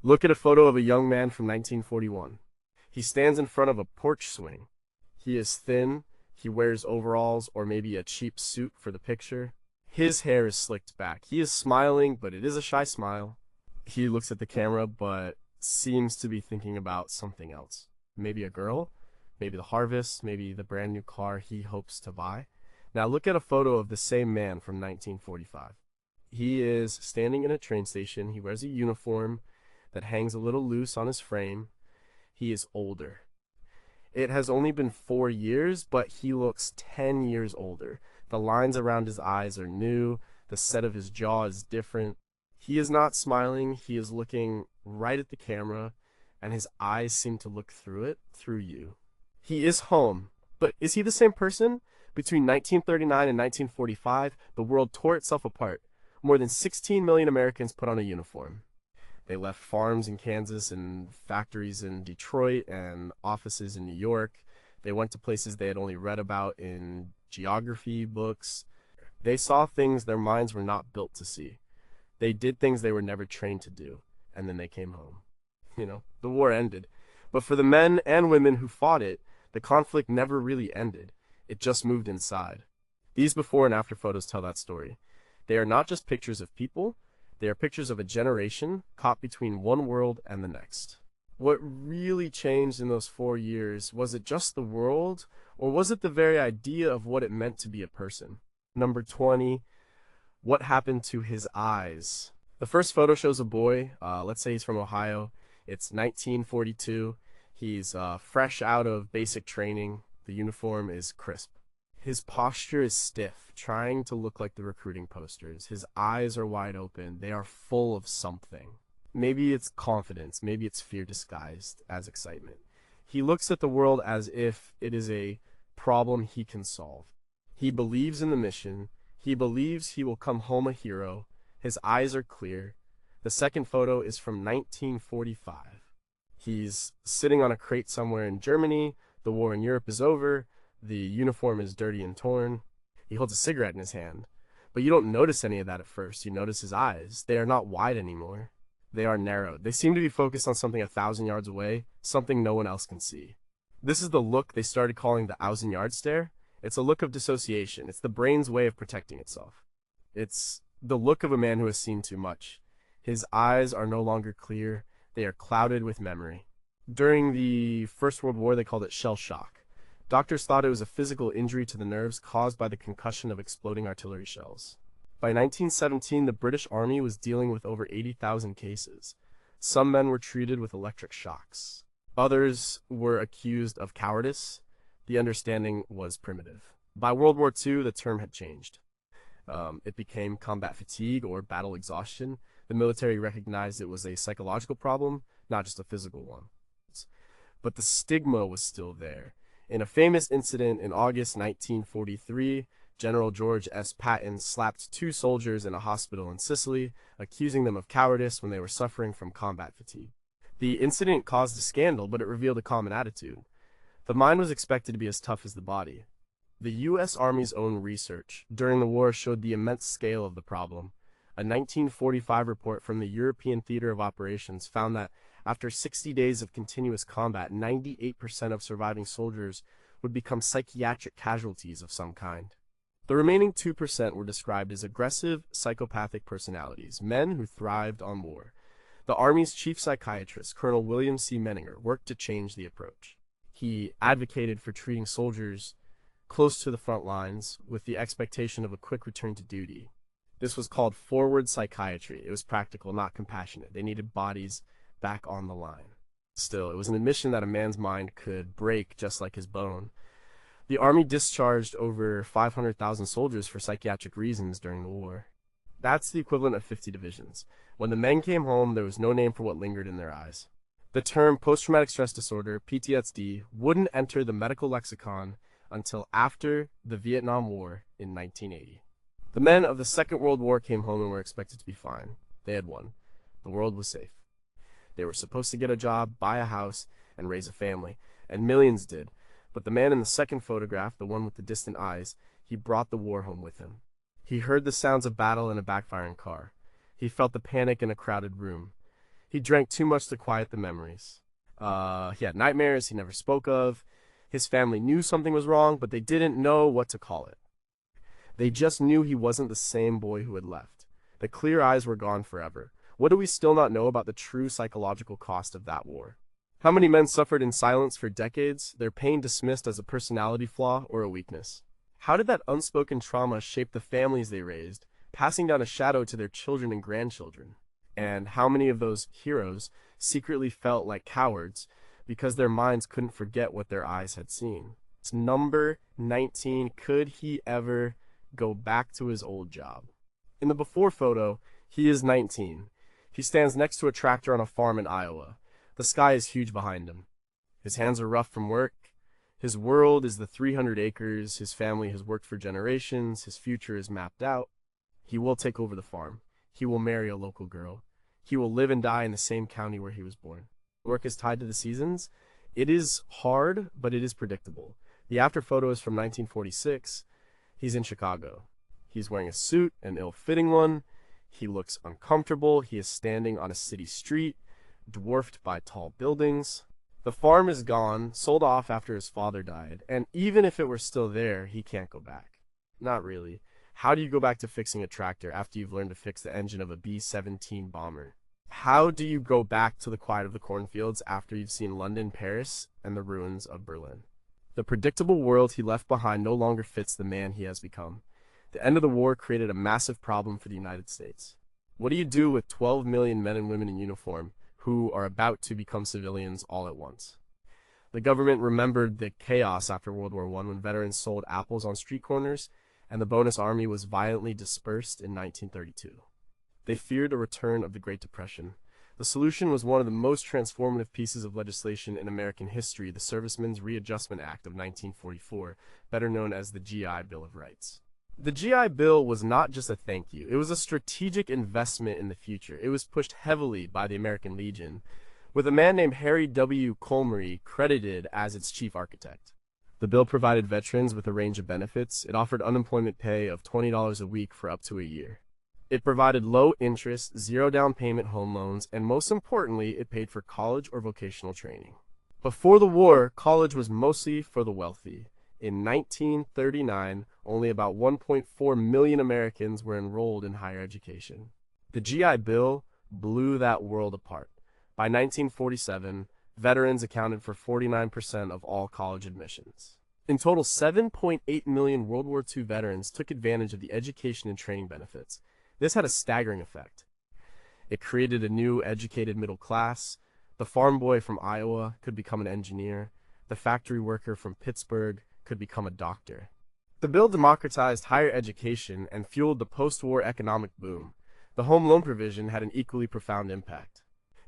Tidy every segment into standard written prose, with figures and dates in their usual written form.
Look at a photo of a young man from 1941. He stands in front of a porch swing. He is thin, he wears overalls or maybe a cheap suit for the picture. His hair is slicked back. He is smiling, but it is a shy smile. He looks at the camera, but seems to be thinking about something else. Maybe a girl, maybe the harvest, maybe the brand new car he hopes to buy. Now look at a photo of the same man from 1945. He is standing in a train station. He wears a uniform that hangs a little loose on his frame. He is older. It has only been 4 years, but he looks 10 years older. The lines around his eyes are new. The set of his jaw is different. He is not smiling. He is looking right at the camera, and his eyes seem to look through it, through you. He is home, but is he the same person? Between 1939 and 1945, the world tore itself apart. More than 16 million Americans put on a uniform. They left farms in Kansas and factories in Detroit and offices in New York. They went to places they had only read about in geography books. They saw things their minds were not built to see. They did things they were never trained to do, and then they came home. The war ended. But for the men and women who fought it, the conflict never really ended. It just moved inside. These before and after photos tell that story. They are not just pictures of people, they are pictures of a generation caught between one world and the next. What really changed in those 4 years? Was it just the world, or was it the very idea of what it meant to be a person? Number 20, what happened to his eyes? The first photo shows a boy, let's say he's from Ohio. It's 1942. He's fresh out of basic training. The uniform is crisp. His posture is stiff, trying to look like the recruiting posters. His eyes are wide open. They are full of something. Maybe it's confidence. Maybe it's fear disguised as excitement. He looks at the world as if it is a problem he can solve. He believes in the mission. He believes he will come home a hero. His eyes are clear. The second photo is from 1945. He's sitting on a crate somewhere in Germany. The war in Europe is over. The uniform is dirty and torn. He holds a cigarette in his hand. But you don't notice any of that at first. You notice his eyes. They are not wide anymore. They are narrowed. They seem to be focused on something 1,000 yards away, something no one else can see. This is the look they started calling the 1,000-yard stare. It's a look of dissociation. It's the brain's way of protecting itself. It's the look of a man who has seen too much. His eyes are no longer clear. They are clouded with memory. During the First World War, they called it shell shock. Doctors thought it was a physical injury to the nerves caused by the concussion of exploding artillery shells. By 1917, the British Army was dealing with over 80,000 cases. Some men were treated with electric shocks. Others were accused of cowardice. The understanding was primitive. By World War II, the term had changed. It became combat fatigue or battle exhaustion. The military recognized it was a psychological problem, not just a physical one. But the stigma was still there. In a famous incident in August 1943, General George S. Patton slapped 2 soldiers in a hospital in Sicily, accusing them of cowardice when they were suffering from combat fatigue. The incident caused a scandal, but it revealed a common attitude. The mind was expected to be as tough as the body. The U.S. Army's own research during the war showed the immense scale of the problem. A 1945 report from the European Theater of Operations found that after 60 days of continuous combat, 98% of surviving soldiers would become psychiatric casualties of some kind. The remaining 2% were described as aggressive, psychopathic personalities, men who thrived on war. The Army's chief psychiatrist, Colonel William C. Menninger, worked to change the approach. He advocated for treating soldiers close to the front lines with the expectation of a quick return to duty. This was called forward psychiatry. It was practical, not compassionate. They needed bodies back on the line. Still, it was an admission that a man's mind could break just like his bone. The Army discharged over 500,000 soldiers for psychiatric reasons during the war. That's the equivalent of 50 divisions. When the men came home, there was no name for what lingered in their eyes. The term post-traumatic stress disorder, PTSD, wouldn't enter the medical lexicon until after the Vietnam War in 1980. The men of the Second World War came home and were expected to be fine. They had won. The world was safe. They were supposed to get a job, buy a house, and raise a family, and millions did. But the man in the second photograph, the one with the distant eyes, he brought the war home with him. He heard the sounds of battle in a backfiring car. He felt the panic in a crowded room. He drank too much to quiet the memories. He had nightmares he never spoke of. His family knew something was wrong, but they didn't know what to call it. They just knew he wasn't the same boy who had left. The clear eyes were gone forever. What do we still not know about the true psychological cost of that war? How many men suffered in silence for decades, their pain dismissed as a personality flaw or a weakness? How did that unspoken trauma shape the families they raised, passing down a shadow to their children and grandchildren? And how many of those heroes secretly felt like cowards because their minds couldn't forget what their eyes had seen? It's number 19. Could he ever go back to his old job? In the before photo, he is 19. He stands next to a tractor on a farm in Iowa. The sky is huge behind him. His hands are rough from work. His world is the 300 acres. His family has worked for generations. His future is mapped out. He will take over the farm. He will marry a local girl. He will live and die in the same county where he was born. Work is tied to the seasons. It is hard, but it is predictable. The after photo is from 1946. He's in Chicago. He's wearing a suit, an ill-fitting one. He looks uncomfortable. He is standing on a city street, dwarfed by tall buildings. The farm is gone, sold off after his father died, and even if it were still there, he can't go back. Not really. How do you go back to fixing a tractor after you've learned to fix the engine of a B-17 bomber? How do you go back to the quiet of the cornfields after you've seen London, Paris, and the ruins of Berlin? The predictable world he left behind no longer fits the man he has become. The end of the war created a massive problem for the United States. What do you do with 12 million men and women in uniform who are about to become civilians all at once? The government remembered the chaos after World War I when veterans sold apples on street corners and the bonus army was violently dispersed in 1932. They feared a return of the Great Depression. The solution was one of the most transformative pieces of legislation in American history, the Servicemen's Readjustment Act of 1944, better known as the GI Bill of Rights. The GI Bill was not just a thank you, it was a strategic investment in the future. It was pushed heavily by the American Legion, with a man named Harry W. Colmery credited as its chief architect. The bill provided veterans with a range of benefits. It offered unemployment pay of $20 a week for up to a year. It provided low interest, zero down payment home loans, and most importantly, it paid for college or vocational training. Before the war, college was mostly for the wealthy. In 1939, only about 1.4 million Americans were enrolled in higher education. The GI Bill blew that world apart. By 1947, veterans accounted for 49% of all college admissions. In total, 7.8 million World War II veterans took advantage of the education and training benefits. This had a staggering effect. It created a new educated middle class. The farm boy from Iowa could become an engineer. The factory worker from Pittsburgh could become a doctor. The bill democratized higher education and fueled the post-war economic boom. The home loan provision had an equally profound impact.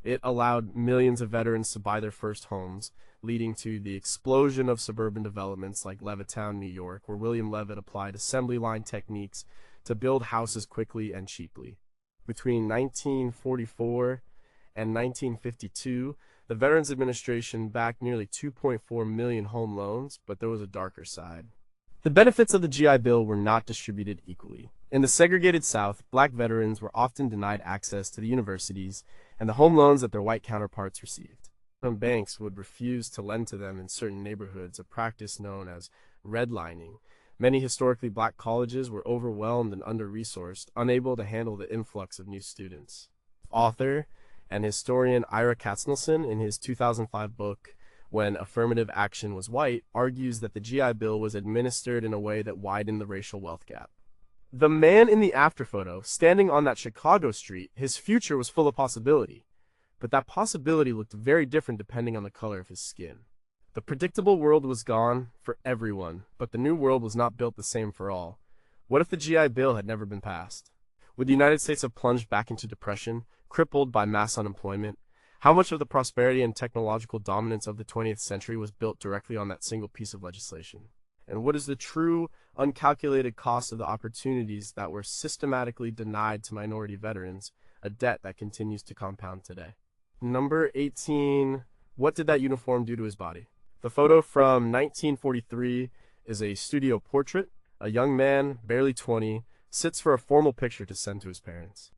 It allowed millions of veterans to buy their first homes, leading to the explosion of suburban developments like Levittown, New York, where William Levitt applied assembly line techniques to build houses quickly and cheaply. Between 1944 and 1952, the Veterans Administration backed nearly 2.4 million home loans, but there was a darker side. The benefits of the GI Bill were not distributed equally. In the segregated South, black veterans were often denied access to the universities and the home loans that their white counterparts received. Some banks would refuse to lend to them in certain neighborhoods, a practice known as redlining. Many historically black colleges were overwhelmed and under-resourced, unable to handle the influx of new students. Author and historian Ira Katznelson, in his 2005 book, When Affirmative Action Was White, argues that the GI Bill was administered in a way that widened the racial wealth gap. The man in the after photo, standing on that Chicago street, his future was full of possibility. But that possibility looked very different depending on the color of his skin. The predictable world was gone for everyone, but the new world was not built the same for all. What if the GI Bill had never been passed? Would the United States have plunged back into depression, crippled by mass unemployment? How much of the prosperity and technological dominance of the 20th century was built directly on that single piece of legislation? And what is the true, uncalculated cost of the opportunities that were systematically denied to minority veterans, a debt that continues to compound today? Number 18. What did that uniform do to his body? The photo from 1943 is a studio portrait. A young man, barely 20, sits for a formal picture to send to his parents.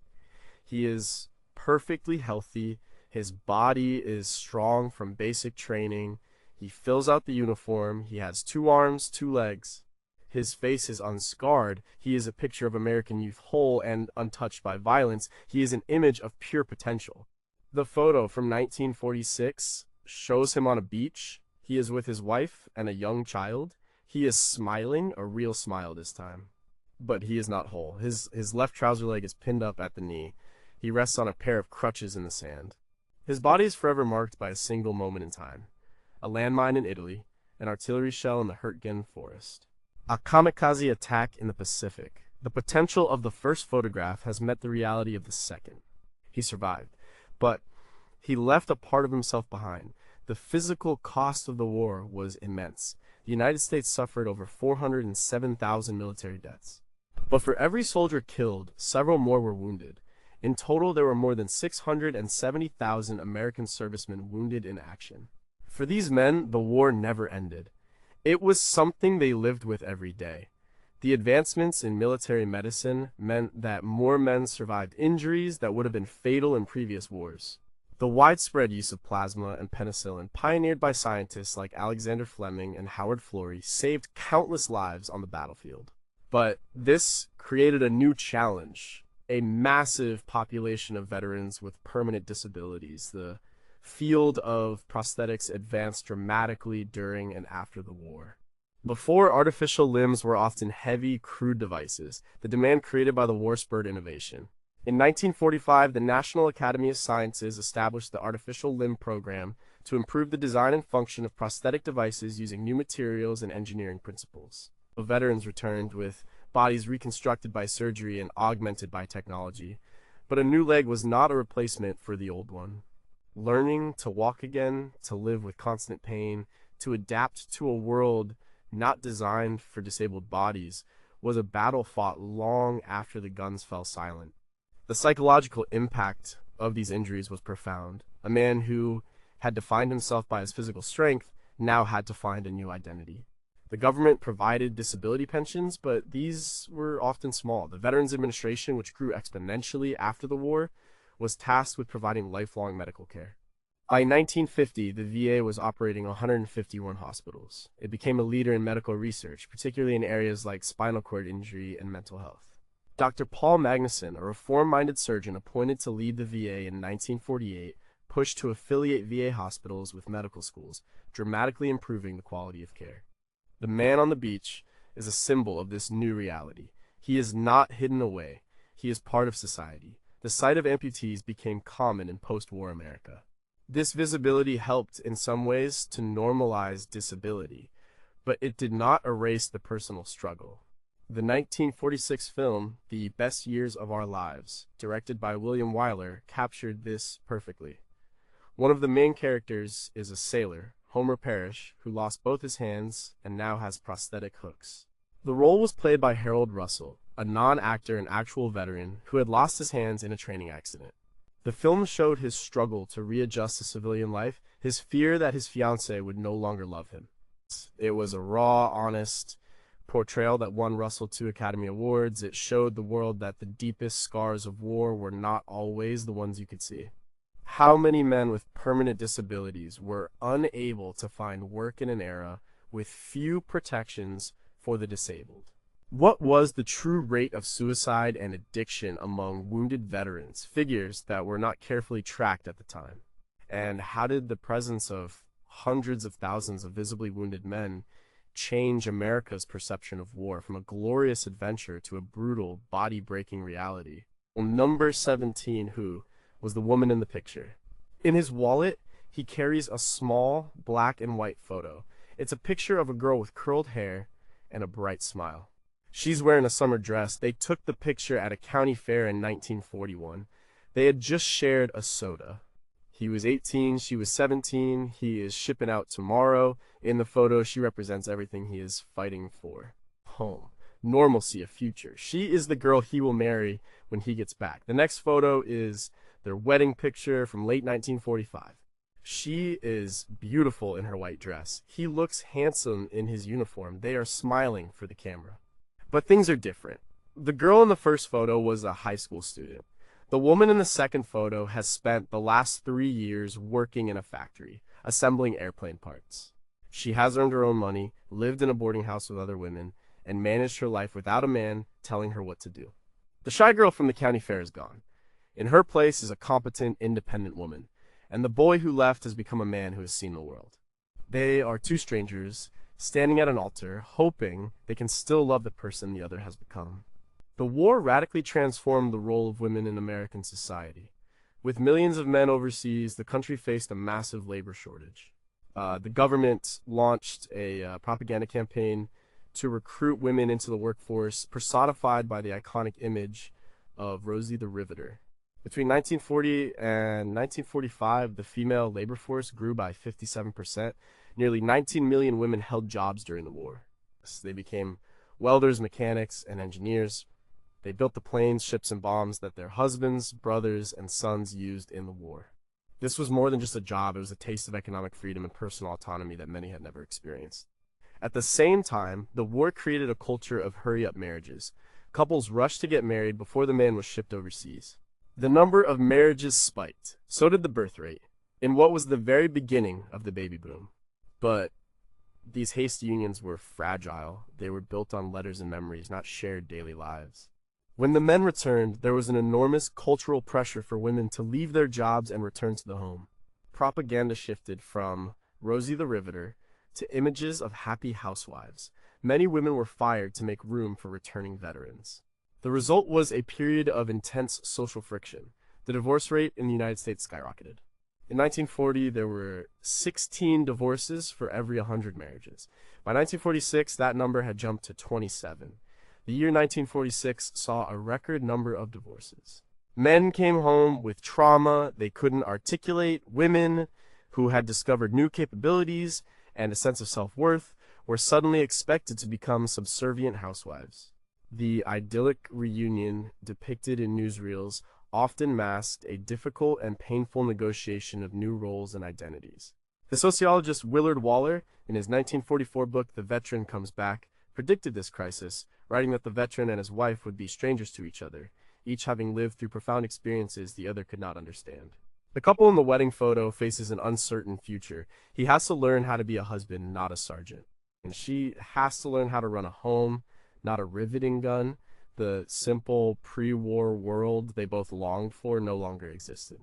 He is perfectly healthy. His body is strong from basic training. He fills out the uniform. He has 2 arms, 2 legs. His face is unscarred. He is a picture of American youth whole and untouched by violence. He is an image of pure potential. The photo from 1946 shows him on a beach. He is with his wife and a young child. He is smiling, a real smile this time. But he is not whole. His left trouser leg is pinned up at the knee. He rests on a pair of crutches in the sand. His body is forever marked by a single moment in time. A landmine in Italy, an artillery shell in the Hurtgen forest. A kamikaze attack in the Pacific. The potential of the first photograph has met the reality of the second. He survived, but he left a part of himself behind. The physical cost of the war was immense. The United States suffered over 407,000 military deaths. But for every soldier killed, several more were wounded. In total, there were more than 670,000 American servicemen wounded in action. For these men, the war never ended. It was something they lived with every day. The advancements in military medicine meant that more men survived injuries that would have been fatal in previous wars. The widespread use of plasma and penicillin, pioneered by scientists like Alexander Fleming and Howard Florey, saved countless lives on the battlefield. But this created a new challenge, a massive population of veterans with permanent disabilities. The field of prosthetics advanced dramatically during and after the war. Before, artificial limbs were often heavy, crude devices. The demand created by the war spurred innovation. In 1945, the National Academy of Sciences established the Artificial Limb Program to improve the design and function of prosthetic devices using new materials and engineering principles. The veterans returned with bodies reconstructed by surgery and augmented by technology, but a new leg was not a replacement for the old one. Learning to walk again, to live with constant pain, to adapt to a world not designed for disabled bodies, was a battle fought long after the guns fell silent. The psychological impact of these injuries was profound. A man who had defined himself by his physical strength now had to find a new identity. The government provided disability pensions, but these were often small. The Veterans Administration, which grew exponentially after the war, was tasked with providing lifelong medical care. By 1950, the VA was operating 151 hospitals. It became a leader in medical research, particularly in areas like spinal cord injury and mental health. Dr. Paul Magnuson, a reform-minded surgeon appointed to lead the VA in 1948, pushed to affiliate VA hospitals with medical schools, dramatically improving the quality of care. The man on the beach is a symbol of this new reality. He is not hidden away. He is part of society. The sight of amputees became common in post-war America. This visibility helped in some ways to normalize disability, but it did not erase the personal struggle. The 1946 film, The Best Years of Our Lives, directed by William Wyler, captured this perfectly. One of the main characters is a sailor, Homer Parrish, who lost both his hands and now has prosthetic hooks. The role was played by Harold Russell, a non-actor and actual veteran who had lost his hands in a training accident. The film showed his struggle to readjust to civilian life, his fear that his fiancée would no longer love him. It was a raw, honest portrayal that won Russell 2 Academy Awards. It showed the world that the deepest scars of war were not always the ones you could see. How many men with permanent disabilities were unable to find work in an era with few protections for the disabled? What was the true rate of suicide and addiction among wounded veterans, figures that were not carefully tracked at the time? And how did the presence of hundreds of thousands of visibly wounded men change America's perception of war from a glorious adventure to a brutal, body-breaking reality? Well, number 17, who was the woman in the picture. In his wallet, he carries a small black and white photo. It's a picture of a girl with curled hair and a bright smile. She's wearing a summer dress. They took the picture at a county fair in 1941. They had just shared a soda. He was 18, she was 17. He is shipping out tomorrow. In the photo, she represents everything he is fighting for. Home, normalcy, a future. She is the girl he will marry when he gets back. The next photo is their wedding picture from late 1945. She is beautiful in her white dress. He looks handsome in his uniform. They are smiling for the camera. But things are different. The girl in the first photo was a high school student. The woman in the second photo has spent the last 3 years working in a factory, assembling airplane parts. She has earned her own money, lived in a boarding house with other women, and managed her life without a man telling her what to do. The shy girl from the county fair is gone. In her place is a competent, independent woman, and the boy who left has become a man who has seen the world. They are two strangers, standing at an altar, hoping they can still love the person the other has become. The war radically transformed the role of women in American society. With millions of men overseas, the country faced a massive labor shortage. The government launched a propaganda campaign to recruit women into the workforce, personified by the iconic image of Rosie the Riveter. Between 1940 and 1945, the female labor force grew by 57%. Nearly 19 million women held jobs during the war. They became welders, mechanics, and engineers. They built the planes, ships, and bombs that their husbands, brothers, and sons used in the war. This was more than just a job, it was a taste of economic freedom and personal autonomy that many had never experienced. At the same time, the war created a culture of hurry-up marriages. Couples rushed to get married before the man was shipped overseas. The number of marriages spiked. So did the birth rate, in what was the very beginning of the baby boom. But these hasty unions were fragile. They were built on letters and memories, not shared daily lives. When the men returned, there was an enormous cultural pressure for women to leave their jobs and return to the home. Propaganda shifted from Rosie the Riveter to images of happy housewives. Many women were fired to make room for returning veterans. The result was a period of intense social friction. The divorce rate in the United States skyrocketed. In 1940, there were 16 divorces for every 100 marriages. By 1946, that number had jumped to 27. The year 1946 saw a record number of divorces. Men came home with trauma they couldn't articulate. Women who had discovered new capabilities and a sense of self-worth were suddenly expected to become subservient housewives. The idyllic reunion depicted in newsreels often masked a difficult and painful negotiation of new roles and identities. The sociologist Willard Waller, in his 1944 book The Veteran Comes Back, predicted this crisis, writing that the veteran and his wife would be strangers to each other, each having lived through profound experiences the other could not understand. The couple in the wedding photo faces an uncertain future. He has to learn how to be a husband, not a sergeant. And she has to learn how to run a home, not a riveting gun. The simple pre-war world they both longed for no longer existed.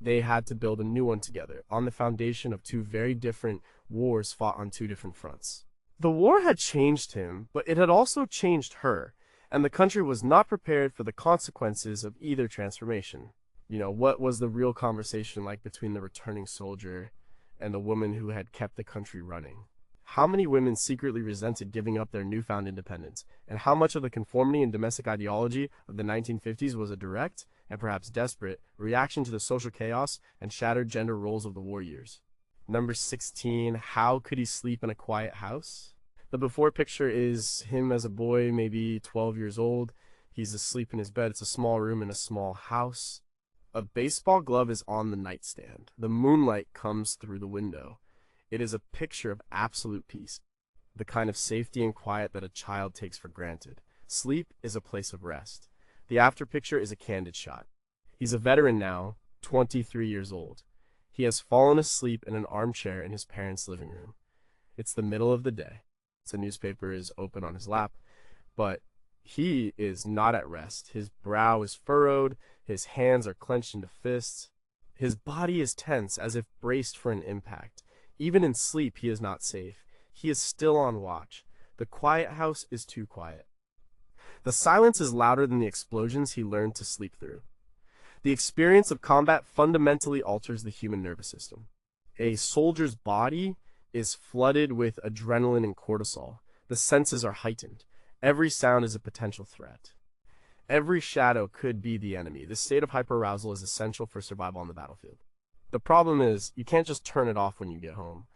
They had to build a new one together, on the foundation of two very different wars fought on two different fronts. The war had changed him, but it had also changed her, and the country was not prepared for the consequences of either transformation. What was the real conversation like between the returning soldier and the woman who had kept the country running? How many women secretly resented giving up their newfound independence, and how much of the conformity and domestic ideology of the 1950s was a direct, and perhaps desperate, reaction to the social chaos and shattered gender roles of the war years? Number 16, how could he sleep in a quiet house? The before picture is him as a boy, maybe 12 years old. He's asleep in his bed. It's a small room in a small house. A baseball glove is on the nightstand. The moonlight comes through the window. It is a picture of absolute peace, the kind of safety and quiet that a child takes for granted. Sleep is a place of rest. The after picture is a candid shot. He's a veteran now, 23 years old. He has fallen asleep in an armchair in his parents' living room. It's the middle of the day. The newspaper is open on his lap, but he is not at rest. His brow is furrowed, his hands are clenched into fists. His body is tense, as if braced for an impact. Even in sleep, he is not safe. He is still on watch. The quiet house is too quiet. The silence is louder than the explosions he learned to sleep through. The experience of combat fundamentally alters the human nervous system. A soldier's body is flooded with adrenaline and cortisol. The senses are heightened. Every sound is a potential threat. Every shadow could be the enemy. This state of hyperarousal is essential for survival on the battlefield. The problem is, you can't just turn it off when you get home.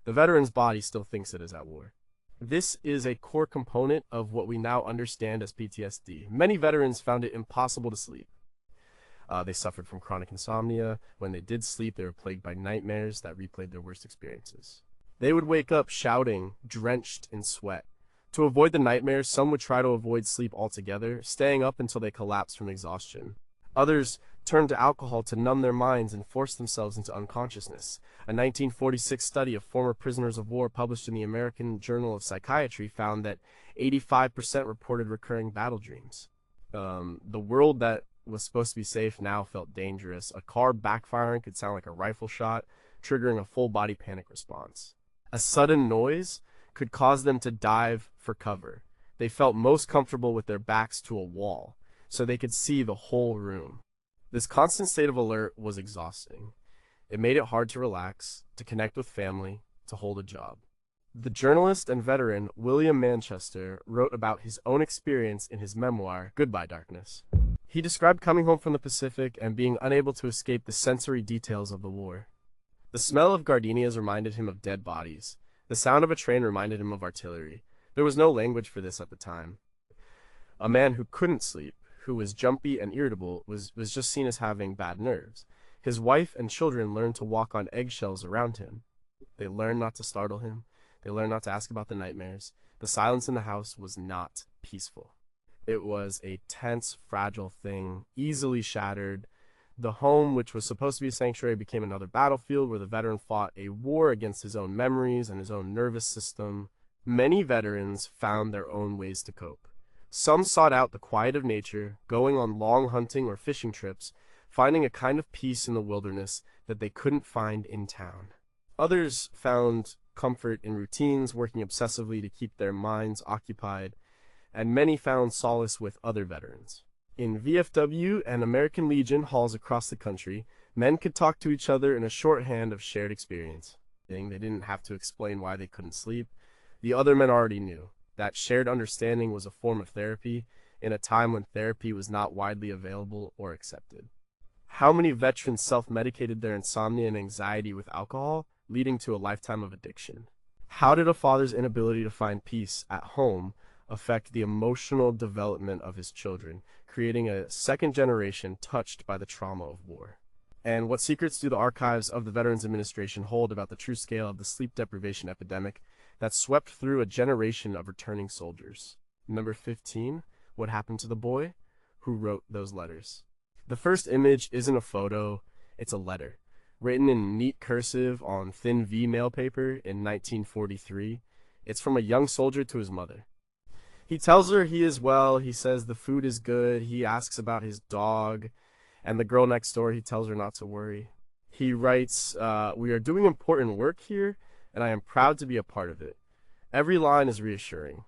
The veteran's body still thinks it is at war. This is a core component of what we now understand as PTSD. Many veterans found it impossible to sleep. They suffered from chronic insomnia. When they did sleep, they were plagued by nightmares that replayed their worst experiences. They would wake up shouting, drenched in sweat. To avoid the nightmares, some would try to avoid sleep altogether, staying up until they collapsed from exhaustion. Others turned to alcohol to numb their minds and force themselves into unconsciousness. A 1946 study of former prisoners of war published in the American Journal of Psychiatry found that 85% reported recurring battle dreams. The world that was supposed to be safe now felt dangerous. A car backfiring could sound like a rifle shot, triggering a full-body panic response. A sudden noise could cause them to dive for cover. They felt most comfortable with their backs to a wall, so they could see the whole room. This constant state of alert was exhausting. It made it hard to relax, to connect with family, to hold a job. The journalist and veteran William Manchester wrote about his own experience in his memoir, Goodbye Darkness. He described coming home from the Pacific and being unable to escape the sensory details of the war. The smell of gardenias reminded him of dead bodies. The sound of a train reminded him of artillery. There was no language for this at the time. A man who couldn't sleep, who was jumpy and irritable, was just seen as having bad nerves. His wife and children learned to walk on eggshells around him. They learned not to startle him. They learned not to ask about the nightmares. The silence in the house was not peaceful. It was a tense, fragile thing, easily shattered. The home, which was supposed to be a sanctuary, became another battlefield where the veteran fought a war against his own memories and his own nervous system. Many veterans found their own ways to cope. Some sought out the quiet of nature, going on long hunting or fishing trips, finding a kind of peace in the wilderness that they couldn't find in town. Others found comfort in routines, working obsessively to keep their minds occupied, and many found solace with other veterans. In VFW and American Legion halls across the country, men could talk to each other in a shorthand of shared experience. They didn't have to explain why they couldn't sleep. The other men already knew. That shared understanding was a form of therapy in a time when therapy was not widely available or accepted. How many veterans self-medicated their insomnia and anxiety with alcohol, leading to a lifetime of addiction? How did a father's inability to find peace at home affect the emotional development of his children, creating a second generation touched by the trauma of war? And what secrets do the archives of the Veterans Administration hold about the true scale of the sleep deprivation epidemic that swept through a generation of returning soldiers? Number 15, what happened to the boy who wrote those letters? The first image isn't a photo, it's a letter, written in neat cursive on thin V mail paper in 1943. It's from a young soldier to his mother. He tells her he is well, he says the food is good, he asks about his dog, and the girl next door, he tells her not to worry. He writes, "We are doing important work here, and I am proud to be a part of it." Every line is reassuring.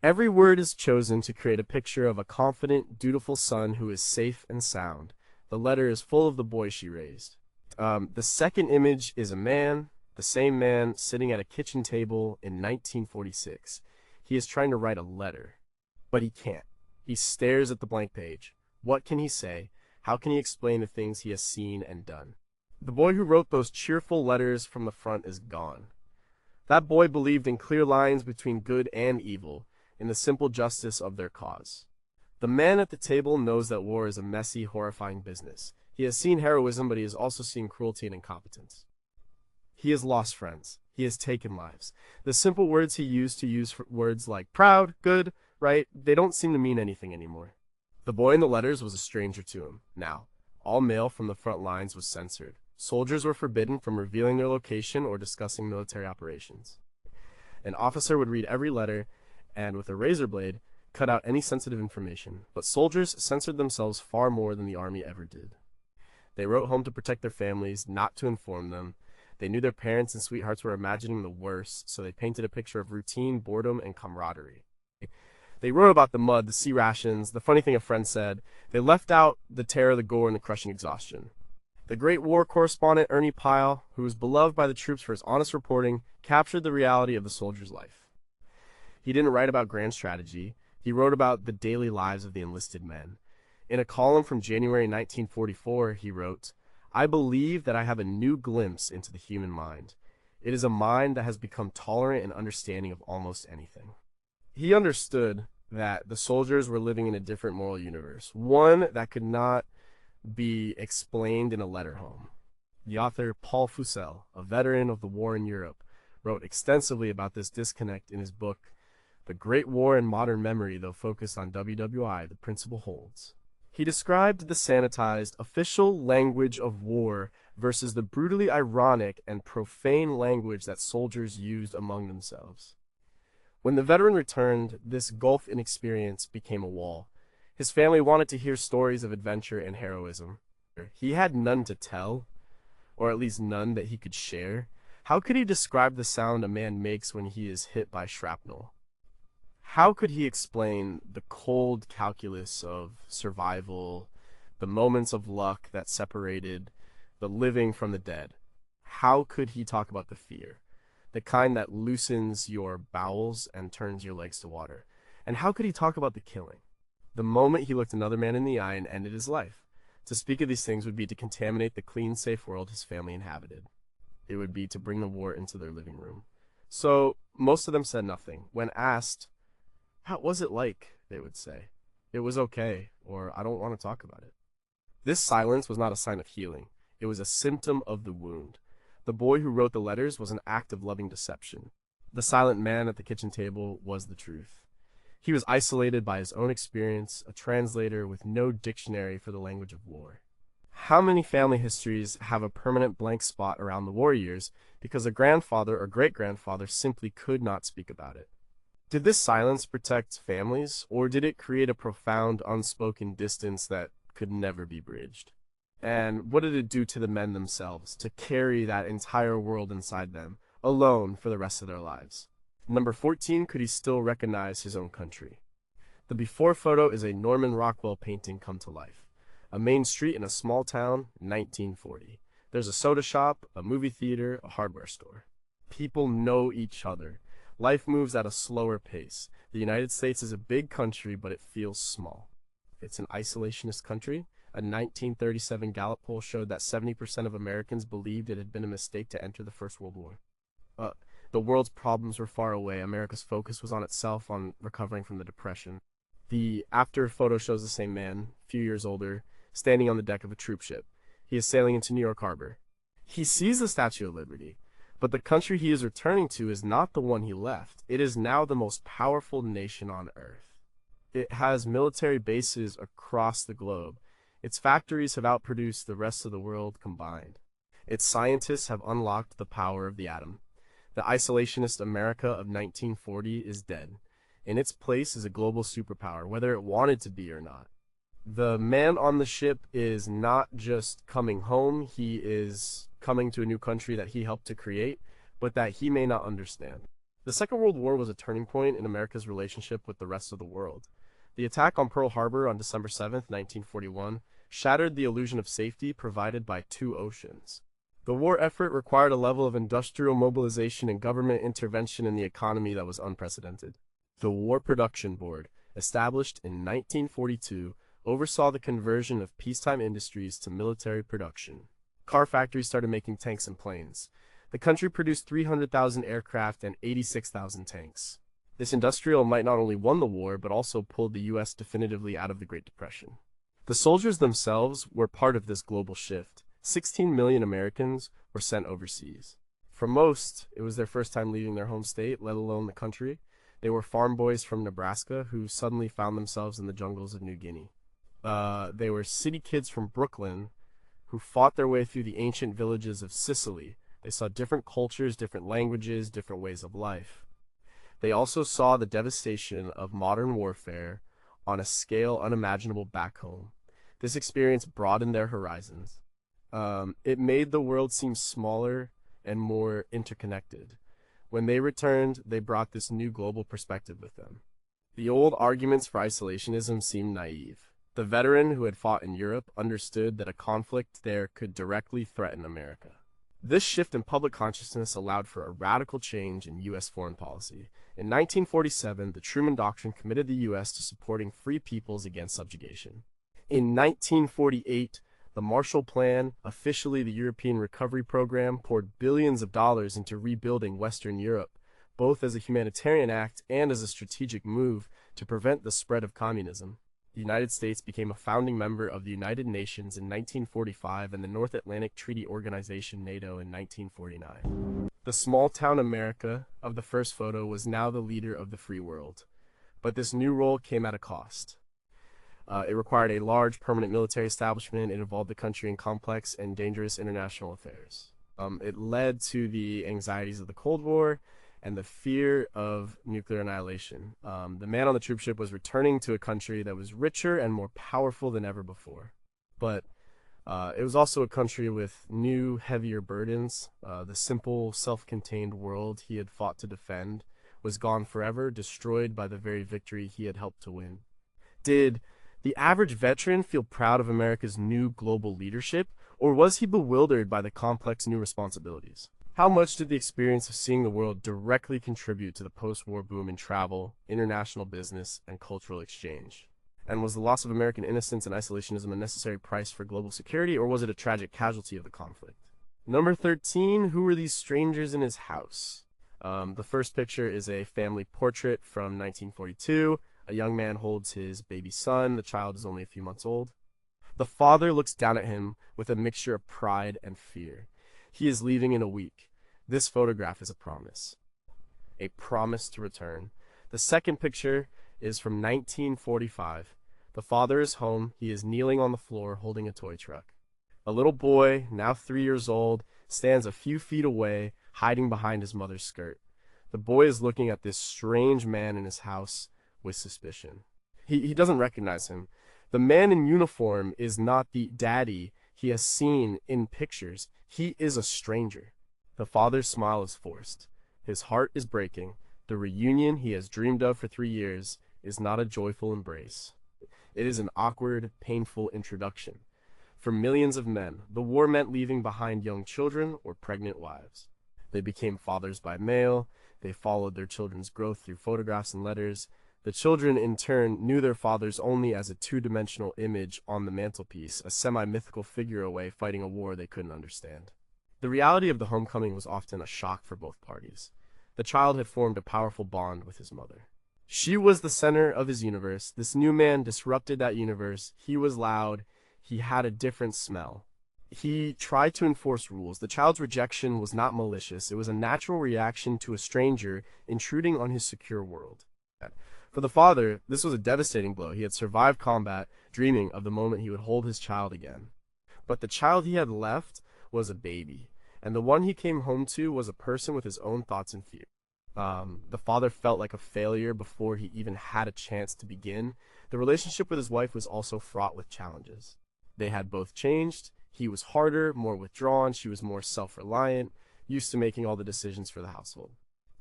Every word is chosen to create a picture of a confident, dutiful son who is safe and sound. The letter is full of the boy she raised. The second image is a man, the same man, sitting at a kitchen table in 1946. He is trying to write a letter, but he can't. He stares at the blank page. What can he say? How can he explain the things he has seen and done? The boy who wrote those cheerful letters from the front is gone. That boy believed in clear lines between good and evil, in the simple justice of their cause. The man at the table knows that war is a messy, horrifying business. He has seen heroism, but he has also seen cruelty and incompetence. He has lost friends. He has taken lives. The simple words he used to use for words like proud, good, right, they don't seem to mean anything anymore. The boy in the letters was a stranger to him. Now, all mail from the front lines was censored. Soldiers were forbidden from revealing their location or discussing military operations. An officer would read every letter and, with a razor blade, cut out any sensitive information. But soldiers censored themselves far more than the army ever did. They wrote home to protect their families, not to inform them. They knew their parents and sweethearts were imagining the worst, so they painted a picture of routine, boredom, and camaraderie. They wrote about the mud, the sea rations, the funny thing a friend said. They left out the terror, the gore, and the crushing exhaustion. The great war correspondent Ernie Pyle, who was beloved by the troops for his honest reporting, captured the reality of the soldier's life. He didn't write about grand strategy. He wrote about the daily lives of the enlisted men. In a column from January 1944, he wrote, "I believe that I have a new glimpse into the human mind. It is a mind that has become tolerant and understanding of almost anything." He understood that the soldiers were living in a different moral universe, one that could not be explained in a letter home. The author Paul Fussell, a veteran of the war in Europe, wrote extensively about this disconnect in his book, The Great War in Modern Memory, though focused on WWI, the principle holds. He described the sanitized, official language of war versus the brutally ironic and profane language that soldiers used among themselves. When the veteran returned, this gulf in experience became a wall. His family wanted to hear stories of adventure and heroism. He had none to tell, or at least none that he could share. How could he describe the sound a man makes when he is hit by shrapnel? How could he explain the cold calculus of survival, the moments of luck that separated the living from the dead? How could he talk about the fear, the kind that loosens your bowels and turns your legs to water? And how could he talk about the killing, the moment he looked another man in the eye and ended his life? To speak of these things would be to contaminate the clean, safe world his family inhabited. It would be to bring the war into their living room. So most of them said nothing. When asked, "How was it like?" they would say, "It was okay," or "I don't want to talk about it." This silence was not a sign of healing. It was a symptom of the wound. The boy who wrote the letters was an act of loving deception. The silent man at the kitchen table was the truth. He was isolated by his own experience, a translator with no dictionary for the language of war. How many family histories have a permanent blank spot around the war years because a grandfather or great-grandfather simply could not speak about it? Did this silence protect families, or did it create a profound, unspoken distance that could never be bridged? And what did it do to the men themselves to carry that entire world inside them, alone for the rest of their lives? Number 14, could he still recognize his own country? The before photo is a Norman Rockwell painting come to life. A main street in a small town, 1940. There's a soda shop, a movie theater, a hardware store. People know each other. Life moves at a slower pace. The United States is a big country, but it feels small. It's an isolationist country. A 1937 Gallup poll showed that 70% of Americans believed it had been a mistake to enter the First World War. The world's problems were far away. America's focus was on itself, on recovering from the Depression. The after photo shows the same man, a few years older, standing on the deck of a troop ship. He is sailing into New York Harbor. He sees the Statue of Liberty, but the country he is returning to is not the one he left. It is now the most powerful nation on Earth. It has military bases across the globe. Its factories have outproduced the rest of the world combined. Its scientists have unlocked the power of the atom. The isolationist America of 1940 is dead. In its place is a global superpower, whether it wanted to be or not. The man on the ship is not just coming home, he is coming to a new country that he helped to create, but that he may not understand. The Second World War was a turning point in America's relationship with the rest of the world. The attack on Pearl Harbor on December 7th, 1941, shattered the illusion of safety provided by two oceans. The war effort required a level of industrial mobilization and government intervention in the economy that was unprecedented. The War Production Board, established in 1942, oversaw the conversion of peacetime industries to military production. Car factories started making tanks and planes. The country produced 300,000 aircraft and 86,000 tanks. This industrial might not only won the war, but also pulled the U.S. definitively out of the Great Depression. The soldiers themselves were part of this global shift. 16 million Americans were sent overseas. For most, it was their first time leaving their home state, let alone the country. They were farm boys from Nebraska who suddenly found themselves in the jungles of New Guinea. They were city kids from Brooklyn who fought their way through the ancient villages of Sicily. They saw different cultures, different languages, different ways of life. They also saw the devastation of modern warfare on a scale unimaginable back home. This experience broadened their horizons. It made the world seem smaller and more interconnected. When they returned, they brought this new global perspective with them. The old arguments for isolationism seemed naive. The veteran who had fought in Europe understood that a conflict there could directly threaten America. This shift in public consciousness allowed for a radical change in U.S. foreign policy. In 1947, the Truman Doctrine committed the U.S. to supporting free peoples against subjugation. In 1948, the Marshall Plan, officially the European Recovery Program, poured billions of dollars into rebuilding Western Europe, both as a humanitarian act and as a strategic move to prevent the spread of communism. The United States became a founding member of the United Nations in 1945 and the North Atlantic Treaty Organization NATO in 1949. The small-town America of the first photo was now the leader of the free world. But this new role came at a cost. It required a large permanent military establishment. It involved the country in complex and dangerous international affairs. It led to the anxieties of the Cold War and the fear of nuclear annihilation. The man on the troop ship was returning to a country that was richer and more powerful than ever before. But it was also a country with new, heavier burdens. The simple, self-contained world he had fought to defend was gone forever, destroyed by the very victory he had helped to win. Did the average veteran feel proud of America's new global leadership, or was he bewildered by the complex new responsibilities? How much did the experience of seeing the world directly contribute to the post-war boom in travel, international business, and cultural exchange? And was the loss of American innocence and isolationism a necessary price for global security, or was it a tragic casualty of the conflict? Number 13, who were these strangers in his house? The first picture is a family portrait from 1942. A young man holds his baby son. The child is only a few months old. The father looks down at him with a mixture of pride and fear. He is leaving in a week. This photograph is a promise to return. The second picture is from 1945. The father is home. He is kneeling on the floor holding a toy truck. A little boy, now 3 years old, stands a few feet away, hiding behind his mother's skirt. The boy is looking at this strange man in his house with suspicion. He doesn't recognize him. The man in uniform is not the daddy he has seen in pictures. He is a stranger. The father's smile is forced. His heart is breaking. The reunion he has dreamed of for 3 years is not a joyful embrace. It is an awkward, painful introduction. For millions of men, the war meant leaving behind young children or pregnant wives. They became fathers by mail. They followed their children's growth through photographs and letters. The children, in turn, knew their fathers only as a two-dimensional image on the mantelpiece, a semi-mythical figure away fighting a war they couldn't understand. The reality of the homecoming was often a shock for both parties. The child had formed a powerful bond with his mother. She was the center of his universe. This new man disrupted that universe. He was loud. He had a different smell. He tried to enforce rules. The child's rejection was not malicious. It was a natural reaction to a stranger intruding on his secure world. For the father, this was a devastating blow. He had survived combat, dreaming of the moment he would hold his child again. But the child he had left was a baby, and the one he came home to was a person with his own thoughts and fears. The father felt like a failure before he even had a chance to begin. The relationship with his wife was also fraught with challenges. They had both changed. He was harder, more withdrawn. She was more self-reliant, used to making all the decisions for the household.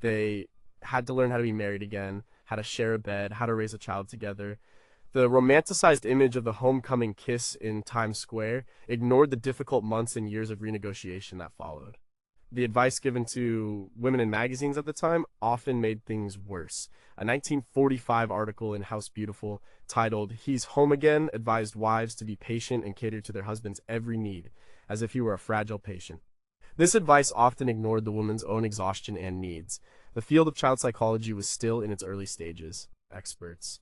They had to learn how to be married again, how to share a bed, how to raise a child together. The romanticized image of the homecoming kiss in Times Square ignored the difficult months and years of renegotiation that followed. The advice given to women in magazines at the time often made things worse. A 1945 article in House Beautiful titled, "He's Home Again," advised wives to be patient and cater to their husband's every need, as if he were a fragile patient. This advice often ignored the woman's own exhaustion and needs. The field of child psychology was still in its early stages. Experts,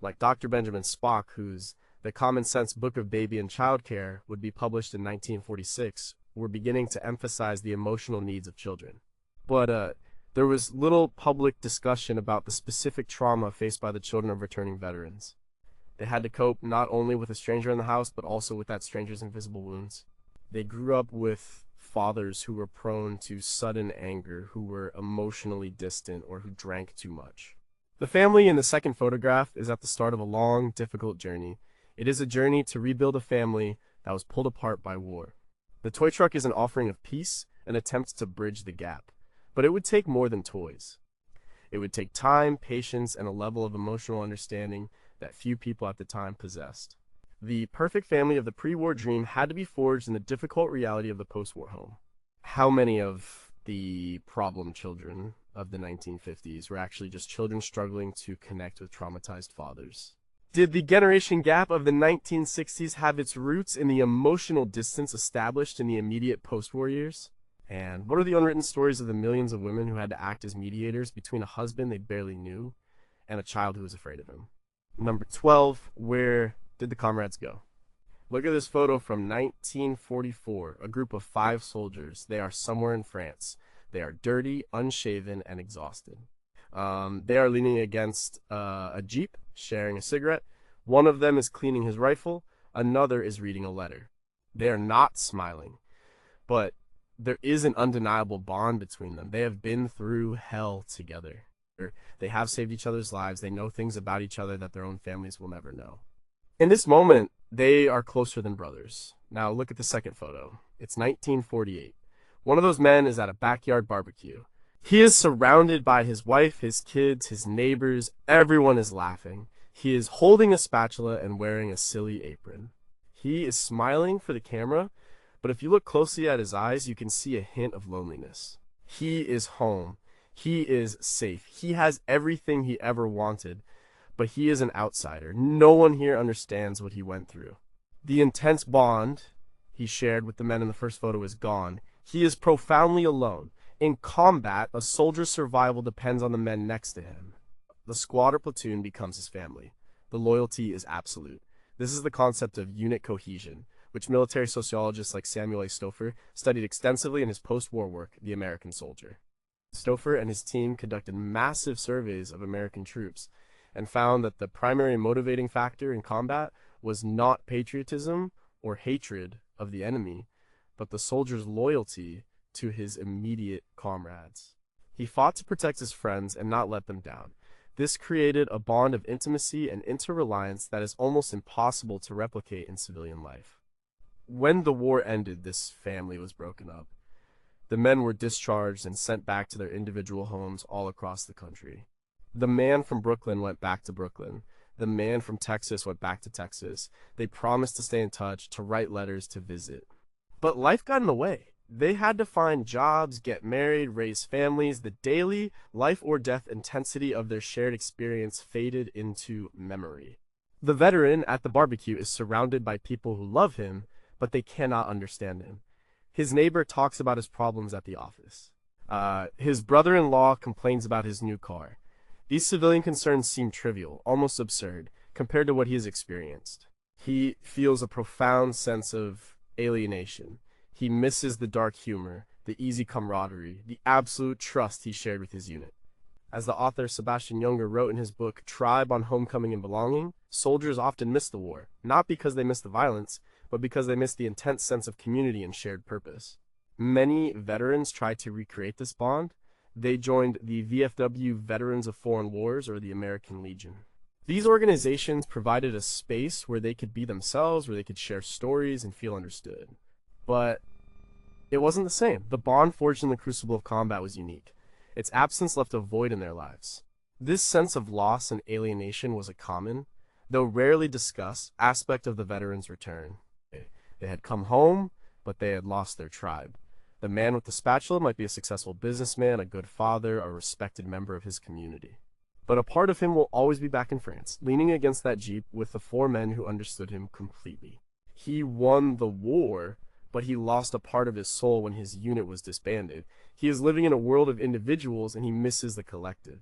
like Dr. Benjamin Spock, whose The Common Sense Book of Baby and Child Care would be published in 1946, were beginning to emphasize the emotional needs of children. But there was little public discussion about the specific trauma faced by the children of returning veterans. They had to cope not only with a stranger in the house, but also with that stranger's invisible wounds. They grew up with fathers who were prone to sudden anger, who were emotionally distant, or who drank too much. The family in the second photograph is at the start of a long, difficult journey. It is a journey to rebuild a family that was pulled apart by war. The toy truck is an offering of peace, an attempt to bridge the gap. But it would take more than toys. It would take time, patience, and a level of emotional understanding that few people at the time possessed. The perfect family of the pre-war dream had to be forged in the difficult reality of the post-war home. How many of the problem children of the 1950s were actually just children struggling to connect with traumatized fathers? Did the generation gap of the 1960s have its roots in the emotional distance established in the immediate post-war years? And what are the unwritten stories of the millions of women who had to act as mediators between a husband they barely knew and a child who was afraid of him? Number 12, where did the comrades go? Look at this photo from 1944, a group of 5 soldiers. They are somewhere in France. They are dirty, unshaven, and exhausted. They are leaning against a jeep, sharing a cigarette. One of them is cleaning his rifle, another is reading a letter. They are not smiling, but there is an undeniable bond between them. They have been through hell together. They have saved each other's lives. They know things about each other that their own families will never know. In this moment, they are closer than brothers. Now look at the second photo. It's 1948. One of those men is at a backyard barbecue. He is surrounded by his wife, his kids, his neighbors. Everyone is laughing. He is holding a spatula and wearing a silly apron. He is smiling for the camera, but if you look closely at his eyes, you can see a hint of loneliness. He is home. He is safe. He has everything he ever wanted, but he is an outsider. No one here understands what he went through. The intense bond he shared with the men in the first photo is gone. He is profoundly alone. In combat, a soldier's survival depends on the men next to him. The squad or platoon becomes his family. The loyalty is absolute. This is the concept of unit cohesion, which military sociologists like Samuel A. Stouffer studied extensively in his post-war work, The American Soldier. Stouffer and his team conducted massive surveys of American troops and found that the primary motivating factor in combat was not patriotism or hatred of the enemy, but the soldier's loyalty to his immediate comrades. He fought to protect his friends and not let them down. This created a bond of intimacy and interreliance that is almost impossible to replicate in civilian life. When the war ended, this family was broken up. The men were discharged and sent back to their individual homes all across the country. The man from Brooklyn went back to Brooklyn. The man from Texas went back to Texas. They promised to stay in touch, to write letters, to visit. But life got in the way. They had to find jobs, get married, raise families. The daily life or death intensity of their shared experience faded into memory. The veteran at the barbecue is surrounded by people who love him, but they cannot understand him. His neighbor talks about his problems at the office. His brother-in-law complains about his new car. These civilian concerns seem trivial, almost absurd, compared to what he has experienced. He feels a profound sense of alienation. He misses the dark humor, the easy camaraderie, the absolute trust he shared with his unit. As the author Sebastian Junger wrote in his book Tribe on Homecoming and Belonging, soldiers often miss the war, not because they miss the violence, but because they miss the intense sense of community and shared purpose. Many veterans tried to recreate this bond. They joined the VFW Veterans of Foreign Wars, or the American Legion. These organizations provided a space where they could be themselves, where they could share stories and feel understood. But it wasn't the same. The bond forged in the crucible of combat was unique. Its absence left a void in their lives. This sense of loss and alienation was a common, though rarely discussed, aspect of the veterans' return. They had come home, but they had lost their tribe. The man with the spatula might be a successful businessman, a good father, a respected member of his community. But a part of him will always be back in France, leaning against that Jeep with the four men who understood him completely. He won the war, but he lost a part of his soul when his unit was disbanded. He is living in a world of individuals and he misses the collective.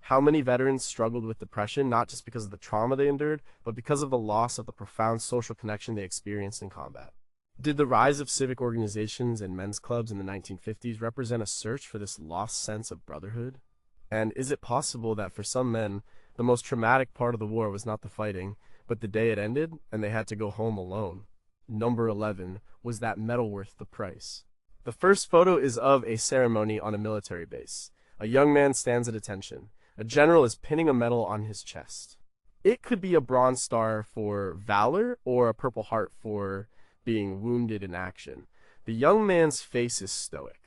How many veterans struggled with depression, not just because of the trauma they endured, but because of the loss of the profound social connection they experienced in combat? Did the rise of civic organizations and men's clubs in the 1950s represent a search for this lost sense of brotherhood? And is it possible that for some men, the most traumatic part of the war was not the fighting, but the day it ended and they had to go home alone? Number 11, was that medal worth the price? The first photo is of a ceremony on a military base. A young man stands at attention. A general is pinning a medal on his chest. It could be a Bronze Star for valor or a Purple Heart for being wounded in action. The young man's face is stoic.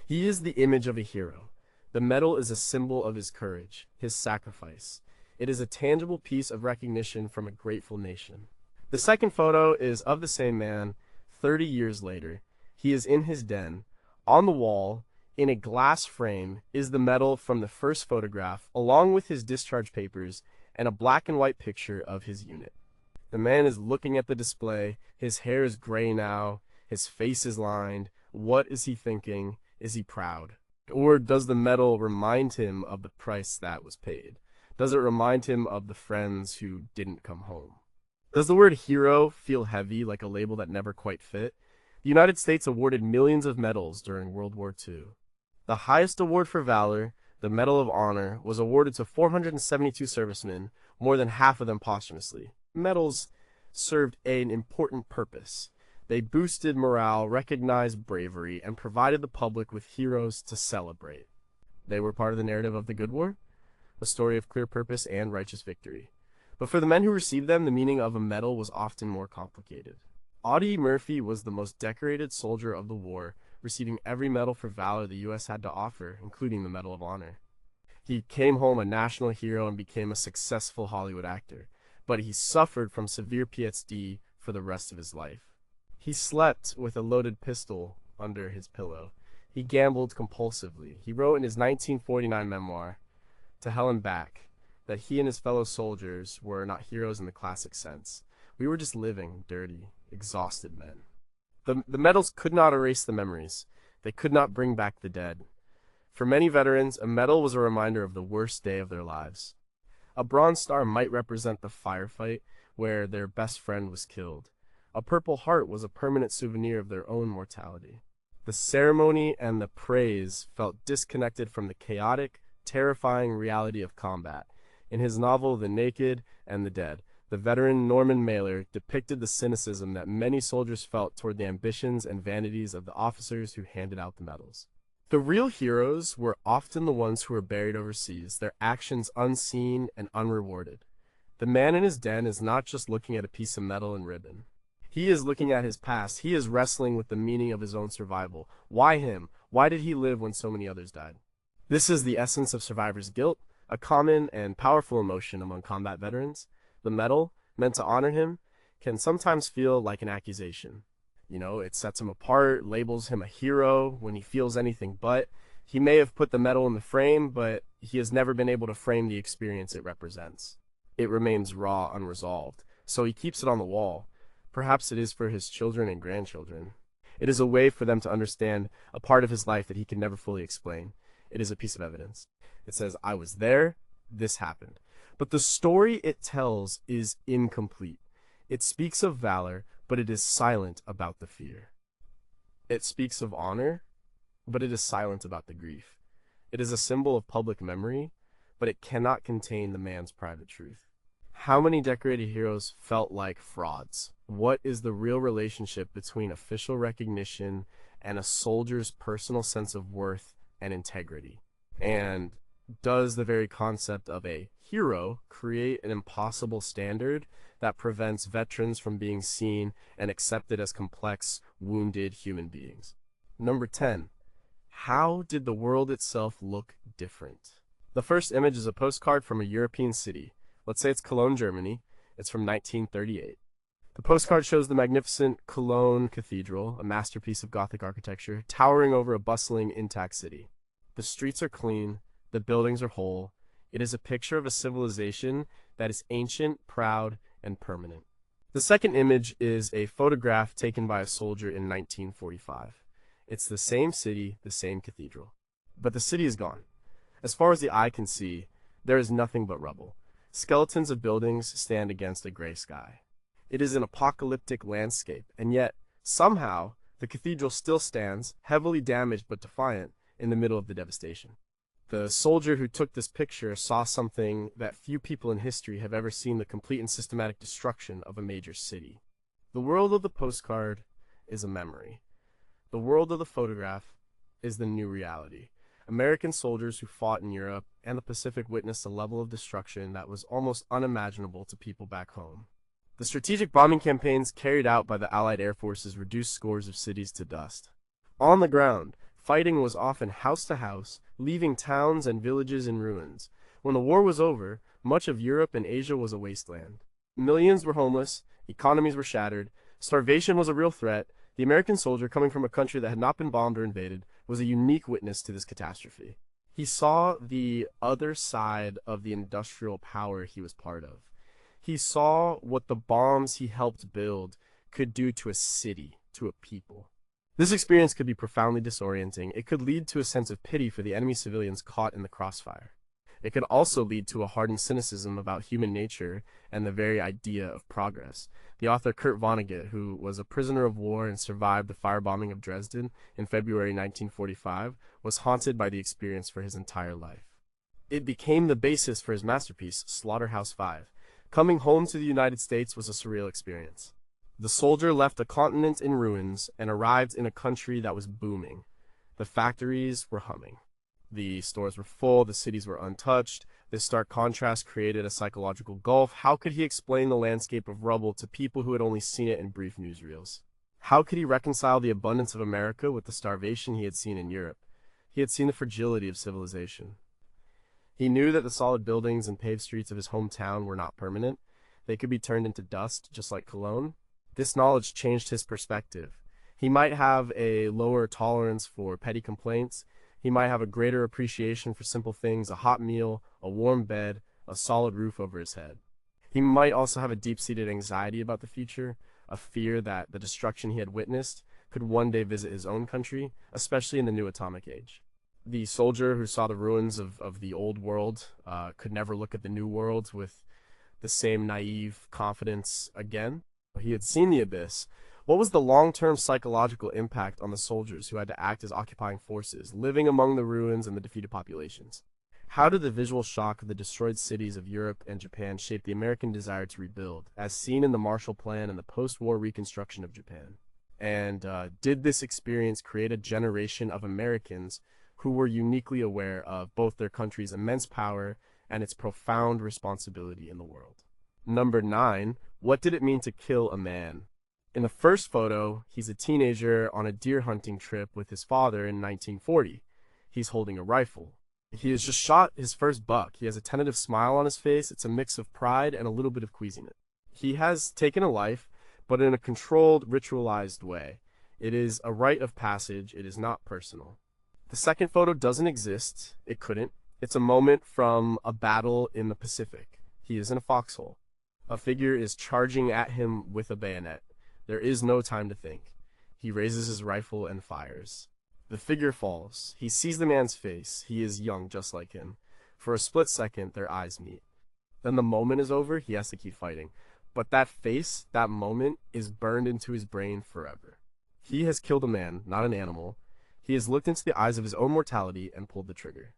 He is the image of a hero. The medal is a symbol of his courage, his sacrifice. It is a tangible piece of recognition from a grateful nation. The second photo is of the same man 30 years later. He is in his den. On the wall, in a glass frame, is the medal from the first photograph, along with his discharge papers and a black and white picture of his unit. The man is looking at the display. His hair is gray now. His face is lined. What is he thinking? Is he proud? Or does the medal remind him of the price that was paid? Does it remind him of the friends who didn't come home? Does the word hero feel heavy, like a label that never quite fit? The United States awarded millions of medals during World War II. The highest award for valor, the Medal of Honor, was awarded to 472 servicemen, more than half of them posthumously. Medals served an important purpose. They boosted morale, recognized bravery, and provided the public with heroes to celebrate. They were part of the narrative of the Good War, a story of clear purpose and righteous victory. But for the men who received them, the meaning of a medal was often more complicated. Audie Murphy was the most decorated soldier of the war, receiving every medal for valor the U.S. had to offer, including the Medal of Honor. He came home a national hero and became a successful Hollywood actor, but he suffered from severe PTSD for the rest of his life. He slept with a loaded pistol under his pillow. He gambled compulsively. He wrote in his 1949 memoir, To Hell and Back, that he and his fellow soldiers were not heroes in the classic sense. We were just living, dirty, exhausted men. The medals could not erase the memories. They could not bring back the dead. For many veterans, a medal was a reminder of the worst day of their lives. A Bronze Star might represent the firefight where their best friend was killed. A Purple Heart was a permanent souvenir of their own mortality. The ceremony and the praise felt disconnected from the chaotic, terrifying reality of combat. In his novel The Naked and the Dead, the veteran Norman Mailer depicted the cynicism that many soldiers felt toward the ambitions and vanities of the officers who handed out the medals. The real heroes were often the ones who were buried overseas, their actions unseen and unrewarded. The man in his den is not just looking at a piece of metal and ribbon. He is looking at his past. He is wrestling with the meaning of his own survival. Why him? Why did he live when so many others died? This is the essence of survivor's guilt, a common and powerful emotion among combat veterans. The medal, meant to honor him, can sometimes feel like an accusation. It sets him apart, labels him a hero when he feels anything but. He may have put the medal in the frame, but he has never been able to frame the experience it represents. It remains raw, unresolved, so he keeps it on the wall. Perhaps it is for his children and grandchildren. It is a way for them to understand a part of his life that he can never fully explain. It is a piece of evidence. It says, I was there, this happened. But the story it tells is incomplete. It speaks of valor, but it is silent about the fear. It speaks of honor, but it is silent about the grief. It is a symbol of public memory, but it cannot contain the man's private truth. How many decorated heroes felt like frauds? What is the real relationship between official recognition and a soldier's personal sense of worth and integrity? And does the very concept of a hero create an impossible standard that prevents veterans from being seen and accepted as complex, wounded human beings? Number 10. How did the world itself look different? The first image is a postcard from a European city. Let's say it's Cologne, Germany. It's from 1938. The postcard shows the magnificent Cologne Cathedral, a masterpiece of Gothic architecture, towering over a bustling, intact city. The streets are clean, the buildings are whole. It is a picture of a civilization that is ancient, proud, and permanent. The second image is a photograph taken by a soldier in 1945. It's the same city, the same cathedral. But the city is gone. As far as the eye can see, there is nothing but rubble. Skeletons of buildings stand against a gray sky. It is an apocalyptic landscape, and yet, somehow, the cathedral still stands, heavily damaged but defiant, in the middle of the devastation. The soldier who took this picture saw something that few people in history have ever seen: the complete and systematic destruction of a major city. The world of the postcard is a memory. The world of the photograph is the new reality. American soldiers who fought in Europe and the Pacific witnessed a level of destruction that was almost unimaginable to people back home. The strategic bombing campaigns carried out by the Allied air forces reduced scores of cities to dust. On the ground, fighting was often house to house, leaving towns and villages in ruins. When the war was over, much of Europe and Asia was a wasteland. Millions were homeless, economies were shattered, starvation was a real threat. The American soldier, coming from a country that had not been bombed or invaded, was a unique witness to this catastrophe. He saw the other side of the industrial power he was part of. He saw what the bombs he helped build could do to a city, to a people. This experience could be profoundly disorienting. It could lead to a sense of pity for the enemy civilians caught in the crossfire. It could also lead to a hardened cynicism about human nature and the very idea of progress. The author Kurt Vonnegut, who was a prisoner of war and survived the firebombing of Dresden in February 1945, was haunted by the experience for his entire life. It became the basis for his masterpiece, Slaughterhouse-Five. Coming home to the United States was a surreal experience. The soldier left a continent in ruins and arrived in a country that was booming. The factories were humming. The stores were full, the cities were untouched. This stark contrast created a psychological gulf. How could he explain the landscape of rubble to people who had only seen it in brief newsreels? How could he reconcile the abundance of America with the starvation he had seen in Europe? He had seen the fragility of civilization. He knew that the solid buildings and paved streets of his hometown were not permanent. They could be turned into dust, just like Cologne. This knowledge changed his perspective. He might have a lower tolerance for petty complaints. He might have a greater appreciation for simple things, a hot meal, a warm bed, a solid roof over his head. He might also have a deep-seated anxiety about the future, a fear that the destruction he had witnessed could one day visit his own country, especially in the new atomic age. The soldier who saw the ruins of the old world could never look at the new world with the same naive confidence again. He had seen the abyss. What was the long-term psychological impact on the soldiers who had to act as occupying forces, living among the ruins and the defeated populations? How did the visual shock of the destroyed cities of Europe and Japan shape the American desire to rebuild, as seen in the Marshall Plan and the post-war reconstruction of Japan? And did this experience create a generation of Americans who were uniquely aware of both their country's immense power and its profound responsibility in the world? Number 9, what did it mean to kill a man? In the first photo, he's a teenager on a deer hunting trip with his father in 1940. He's holding a rifle. He has just shot his first buck. He has a tentative smile on his face. It's a mix of pride and a little bit of queasiness. He has taken a life, but in a controlled, ritualized way. It is a rite of passage. It is not personal. The second photo doesn't exist. It couldn't. It's a moment from a battle in the Pacific. He is in a foxhole. A figure is charging at him with a bayonet. There is no time to think. He raises his rifle and fires. The figure falls. He sees the man's face. He is young, just like him. For a split second, their eyes meet. Then the moment is over. He has to keep fighting. But that face, that moment, is burned into his brain forever. He has killed a man, not an animal. He has looked into the eyes of his own mortality and pulled the trigger.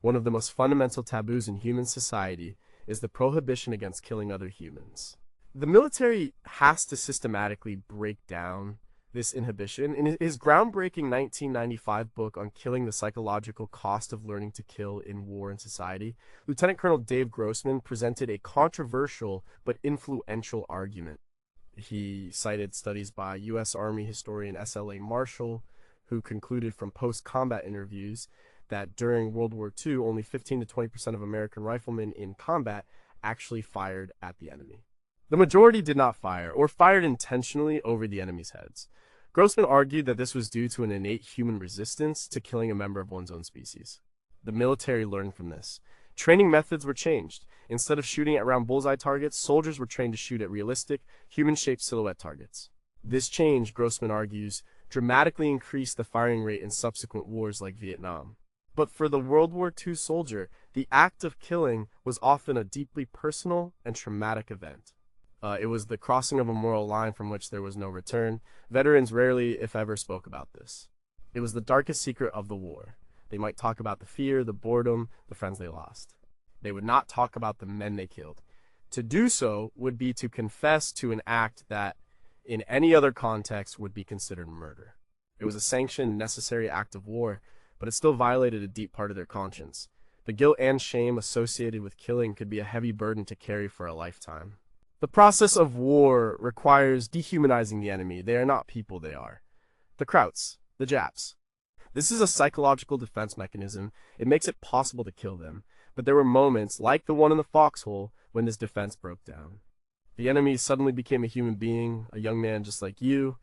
One of the most fundamental taboos in human society is the prohibition against killing other humans. The military has to systematically break down this inhibition. In his groundbreaking 1995 book on killing the psychological cost of learning to kill in war and society, Lieutenant Colonel Dave Grossman presented a controversial but influential argument. He cited studies by U.S. Army historian S.L.A. Marshall, who concluded from post-combat interviews that during World War II, only 15 to 20% of American riflemen in combat actually fired at the enemy. The majority did not fire, or fired intentionally over the enemy's heads. Grossman argued that this was due to an innate human resistance to killing a member of one's own species. The military learned from this. Training methods were changed. Instead of shooting at round bullseye targets, soldiers were trained to shoot at realistic, human-shaped silhouette targets. This change, Grossman argues, dramatically increased the firing rate in subsequent wars like Vietnam. But for the World War II soldier, the act of killing was often a deeply personal and traumatic event. It was the crossing of a moral line from which there was no return. Veterans rarely, if ever, spoke about this. It was the darkest secret of the war. They might talk about the fear, the boredom, the friends they lost. They would not talk about the men they killed. To do so would be to confess to an act that, in any other context, would be considered murder. It was a sanctioned, necessary act of war, but it still violated a deep part of their conscience. The guilt and shame associated with killing could be a heavy burden to carry for a lifetime. The process of war requires dehumanizing the enemy. They are not people, they are the Krauts, the Japs. This is a psychological defense mechanism. It makes it possible to kill them. But there were moments, like the one in the foxhole, when this defense broke down. The enemy suddenly became a human being, a young man just like you,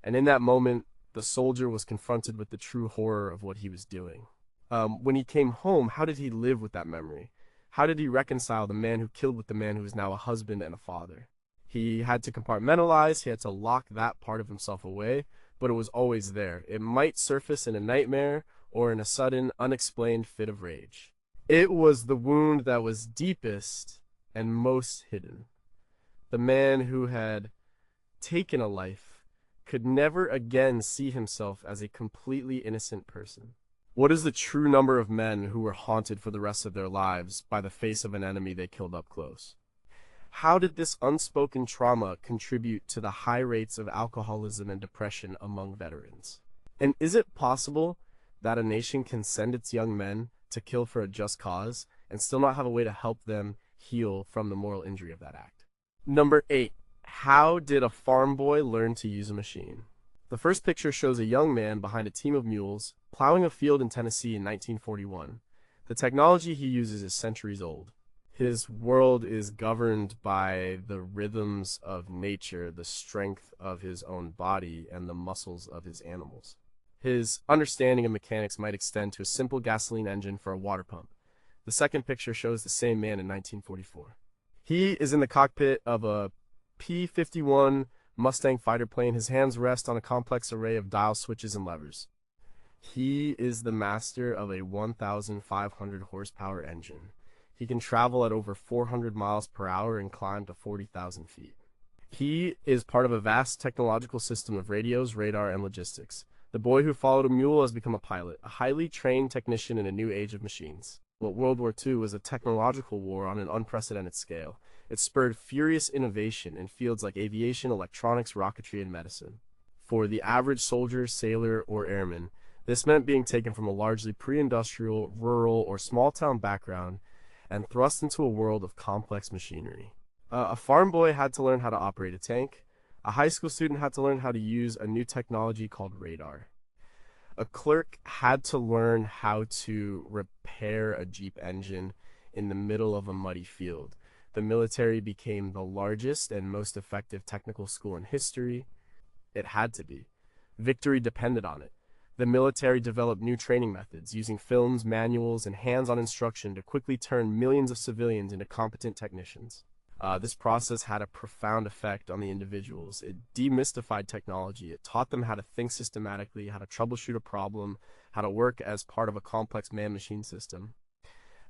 and in that moment, the soldier was confronted with the true horror of what he was doing. When he came home, how did he live with that memory? How did he reconcile the man who killed with the man who is now a husband and a father? He had to compartmentalize, he had to lock that part of himself away, but it was always there. It might surface in a nightmare or in a sudden, unexplained fit of rage. It was the wound that was deepest and most hidden. The man who had taken a life could never again see himself as a completely innocent person. What is the true number of men who were haunted for the rest of their lives by the face of an enemy they killed up close? How did this unspoken trauma contribute to the high rates of alcoholism and depression among veterans? And is it possible that a nation can send its young men to kill for a just cause and still not have a way to help them heal from the moral injury of that act? Number 8. How did a farm boy learn to use a machine? The first picture shows a young man behind a team of mules plowing a field in Tennessee in 1941. The technology he uses is centuries old. His world is governed by the rhythms of nature, the strength of his own body, and the muscles of his animals. His understanding of mechanics might extend to a simple gasoline engine for a water pump. The second picture shows the same man in 1944. He is in the cockpit of a P-51 Mustang fighter plane. His hands rest on a complex array of dial switches and levers. He is the master of a 1,500 horsepower engine. He can travel at over 400 miles per hour and climb to 40,000 feet. He is part of a vast technological system of radios, radar, and logistics. The boy who followed a mule has become a pilot, a highly trained technician in a new age of machines. But World War II was a technological war on an unprecedented scale. It spurred furious innovation in fields like aviation, electronics, rocketry, and medicine. For the average soldier, sailor, or airman, this meant being taken from a largely pre-industrial, rural, or small-town background and thrust into a world of complex machinery. A farm boy had to learn how to operate a tank. A high school student had to learn how to use a new technology called radar. A clerk had to learn how to repair a Jeep engine in the middle of a muddy field. The military became the largest and most effective technical school in history. It had to be. Victory depended on it. The military developed new training methods, using films, manuals, and hands-on instruction to quickly turn millions of civilians into competent technicians. This process had a profound effect on the individuals. It demystified technology. It taught them how to think systematically, how to troubleshoot a problem, how to work as part of a complex man-machine system.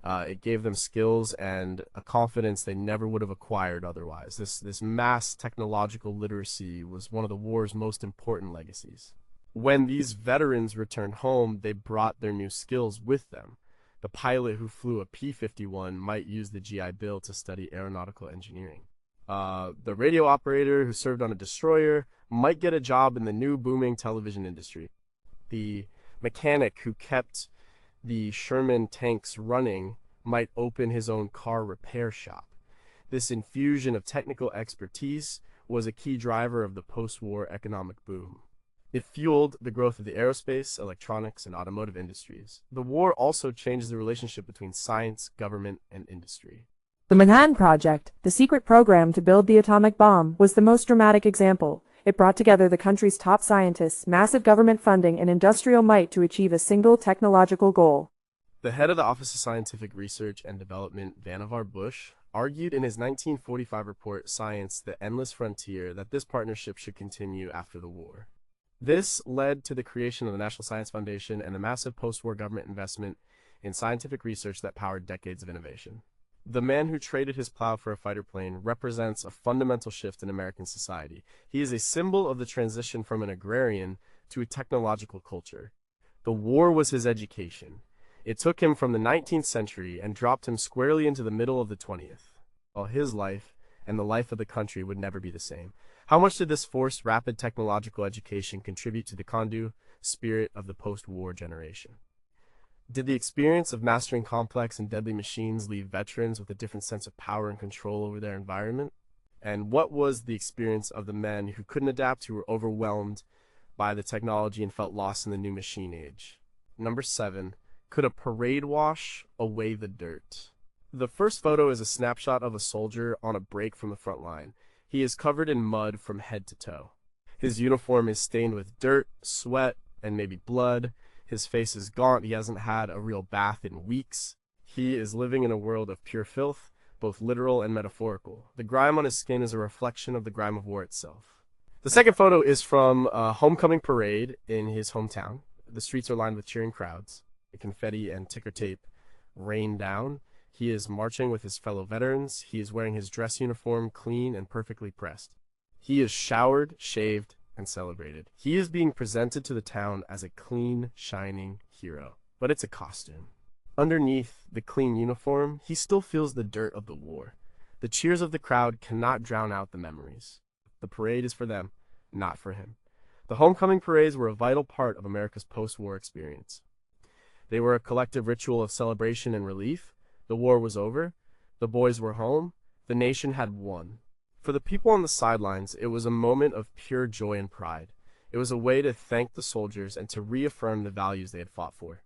It gave them skills and a confidence they never would have acquired otherwise. This mass technological literacy was one of the war's most important legacies. When these veterans returned home, they brought their new skills with them. The pilot who flew a P-51 might use the GI Bill to study aeronautical engineering. The radio operator who served on a destroyer might get a job in the new booming television industry. The mechanic who kept the Sherman tanks running might open his own car repair shop. This infusion of technical expertise was a key driver of the post-war economic boom. It fueled the growth of the aerospace, electronics, and automotive industries. The war also changed the relationship between science, government, and industry. The Manhattan Project, the secret program to build the atomic bomb, was the most dramatic example. It brought together the country's top scientists, massive government funding, and industrial might to achieve a single technological goal. The head of the Office of Scientific Research and Development, Vannevar Bush, argued in his 1945 report, Science, the Endless Frontier, that this partnership should continue after the war. This led to the creation of the National Science Foundation and the massive post-war government investment in scientific research that powered decades of innovation. The man who traded his plow for a fighter plane represents a fundamental shift in American society. He is a symbol of the transition from an agrarian to a technological culture. The war was his education. It took him from the 19th century and dropped him squarely into the middle of the 20th, while his life and the life of the country would never be the same. How much did this forced rapid technological education contribute to the can-do spirit of the post-war generation? Did the experience of mastering complex and deadly machines leave veterans with a different sense of power and control over their environment? And what was the experience of the men who couldn't adapt, who were overwhelmed by the technology and felt lost in the new machine age? Number 7, could a parade wash away the dirt? The first photo is a snapshot of a soldier on a break from the front line. He is covered in mud from head to toe. His uniform is stained with dirt, sweat, and maybe blood. His face is gaunt. He hasn't had a real bath in weeks. He is living in a world of pure filth, both literal and metaphorical. The grime on his skin is a reflection of the grime of war itself. The second photo is from a homecoming parade in his hometown. The streets are lined with cheering crowds. The confetti and ticker tape rain down. He is marching with his fellow veterans. He is wearing his dress uniform, clean and perfectly pressed. He is showered, shaved, and celebrated. He is being presented to the town as a clean, shining hero. but it's a costume. Underneath the clean uniform, he still feels the dirt of the war. The cheers of the crowd cannot drown out the memories. The parade is for them, not for him. The homecoming parades were a vital part of America's post-war experience. They were a collective ritual of celebration and relief. The war was over. The boys were home. The nation had won. For the people on the sidelines, it was a moment of pure joy and pride. It was a way to thank the soldiers and to reaffirm the values they had fought for.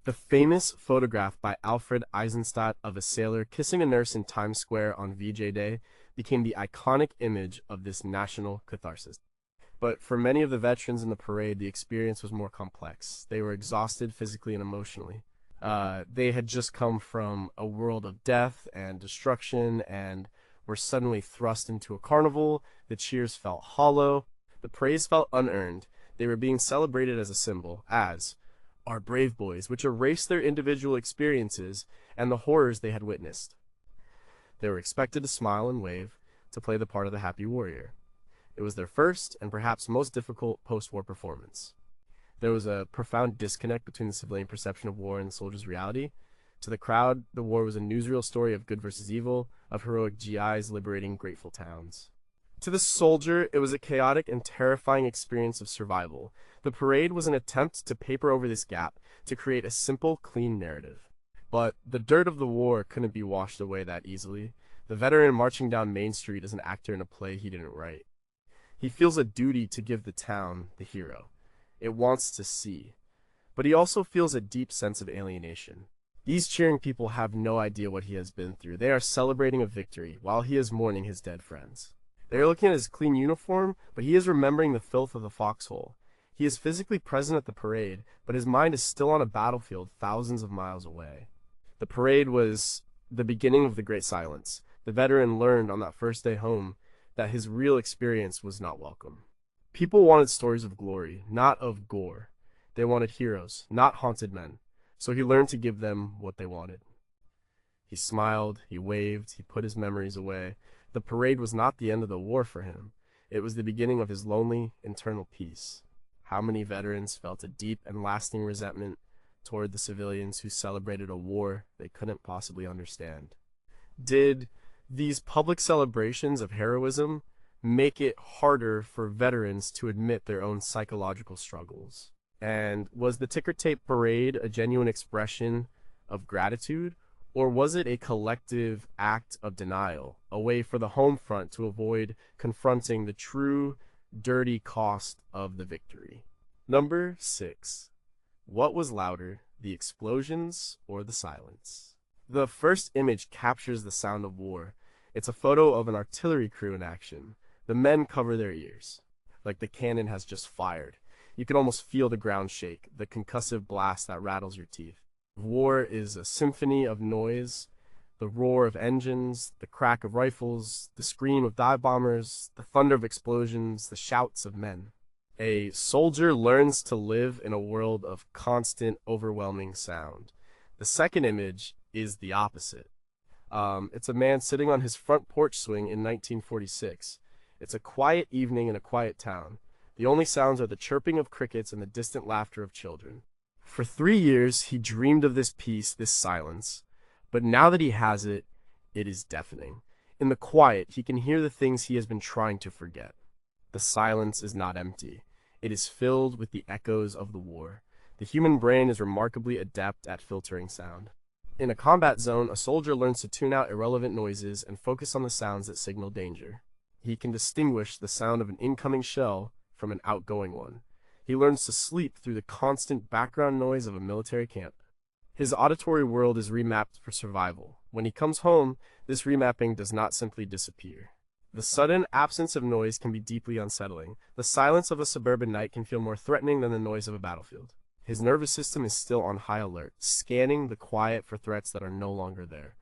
The famous photograph by Alfred Eisenstadt of a sailor kissing a nurse in Times Square on VJ Day became the iconic image of this national catharsis. But for many of the veterans in the parade, the experience was more complex. They were exhausted physically and emotionally. They had just come from a world of death and destruction and were suddenly thrust into a carnival. The cheers felt hollow. The praise felt unearned. They were being celebrated as a symbol, as our brave boys, which erased their individual experiences and the horrors they had witnessed. They were expected to smile and wave, to play the part of the happy warrior. It was their first and perhaps most difficult post-war performance. There was a profound disconnect between the civilian perception of war and the soldiers' reality. To the crowd, the war was a newsreel story of good versus evil, of heroic GIs liberating grateful towns. To the soldier, it was a chaotic and terrifying experience of survival. The parade was an attempt to paper over this gap, to create a simple, clean narrative. But the dirt of the war couldn't be washed away that easily. The veteran marching down Main Street is an actor in a play he didn't write. He feels a duty to give the town the hero. It wants to see. But he also feels a deep sense of alienation. These cheering people have no idea what he has been through. They are celebrating a victory, while he is mourning his dead friends. They are looking at his clean uniform, but he is remembering the filth of the foxhole. He is physically present at the parade, but his mind is still on a battlefield thousands of miles away. The parade was the beginning of the Great Silence. The veteran learned on that first day home that his real experience was not welcome. People wanted stories of glory, not of gore. They wanted heroes, not haunted men. So he learned to give them what they wanted. He smiled, he waved, he put his memories away. The parade was not the end of the war for him. It was the beginning of his lonely, internal peace. How many veterans felt a deep and lasting resentment toward the civilians who celebrated a war they couldn't possibly understand? Did these public celebrations of heroism make it harder for veterans to admit their own psychological struggles? And was the ticker tape parade a genuine expression of gratitude, or was it a collective act of denial, a way for the home front to avoid confronting the true, dirty cost of the victory? Number 6. What was louder, the explosions or the silence? The first image captures the sound of war. It's a photo of an artillery crew in action. The men cover their ears, like the cannon has just fired. You can almost feel the ground shake, the concussive blast that rattles your teeth. War is a symphony of noise, the roar of engines, the crack of rifles, the scream of dive bombers, the thunder of explosions, the shouts of men. A soldier learns to live in a world of constant, overwhelming sound. The second image is the opposite. It's a man sitting on his front porch swing in 1946. It's a quiet evening in a quiet town. The only sounds are the chirping of crickets and the distant laughter of children. For 3 years, he dreamed of this peace, this silence. But now that he has it, it is deafening. In the quiet, he can hear the things he has been trying to forget. The silence is not empty. It is filled with the echoes of the war. The human brain is remarkably adept at filtering sound. In a combat zone, a soldier learns to tune out irrelevant noises and focus on the sounds that signal danger. He can distinguish the sound of an incoming shell from an outgoing one. He learns to sleep through the constant background noise of a military camp. His auditory world is remapped for survival. When he comes home, this remapping does not simply disappear. The sudden absence of noise can be deeply unsettling. The silence of a suburban night can feel more threatening than the noise of a battlefield. His nervous system is still on high alert, scanning the quiet for threats that are no longer there.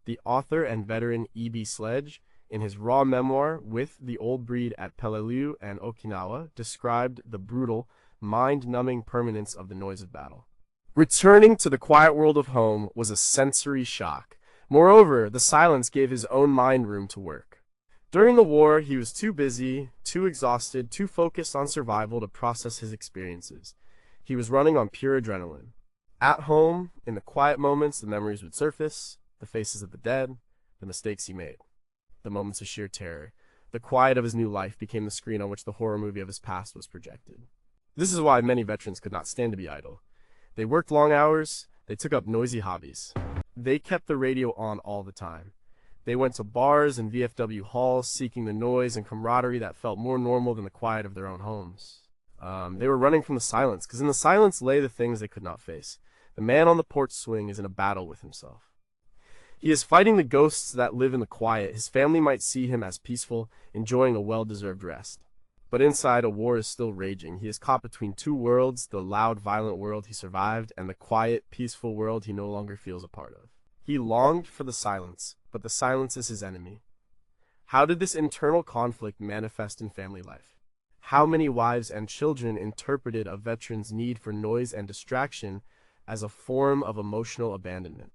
The author and veteran E.B. Sledge, in his raw memoir With the Old Breed at Peleliu and Okinawa, described the brutal, mind-numbing permanence of the noise of battle. Returning to the quiet world of home was a sensory shock. Moreover, the silence gave his own mind room to work. During the war, he was too busy, too exhausted, too focused on survival to process his experiences. He was running on pure adrenaline. At home, in the quiet moments, the memories would surface, the faces of the dead, the mistakes he made, the moments of sheer terror. The quiet of his new life became the screen on which the horror movie of his past was projected. This is why many veterans could not stand to be idle. They worked long hours, they took up noisy hobbies. They kept the radio on all the time. They went to bars and VFW halls seeking the noise and camaraderie that felt more normal than the quiet of their own homes. They were running from the silence, because in the silence lay the things they could not face. The man on the porch swing is in a battle with himself. He is fighting the ghosts that live in the quiet. His family might see him as peaceful, enjoying a well-deserved rest. But inside, a war is still raging. He is caught between two worlds, the loud, violent world he survived, and the quiet, peaceful world he no longer feels a part of. He longed for the silence, but the silence is his enemy. How did this internal conflict manifest in family life? How many wives and children interpreted a veteran's need for noise and distraction as a form of emotional abandonment?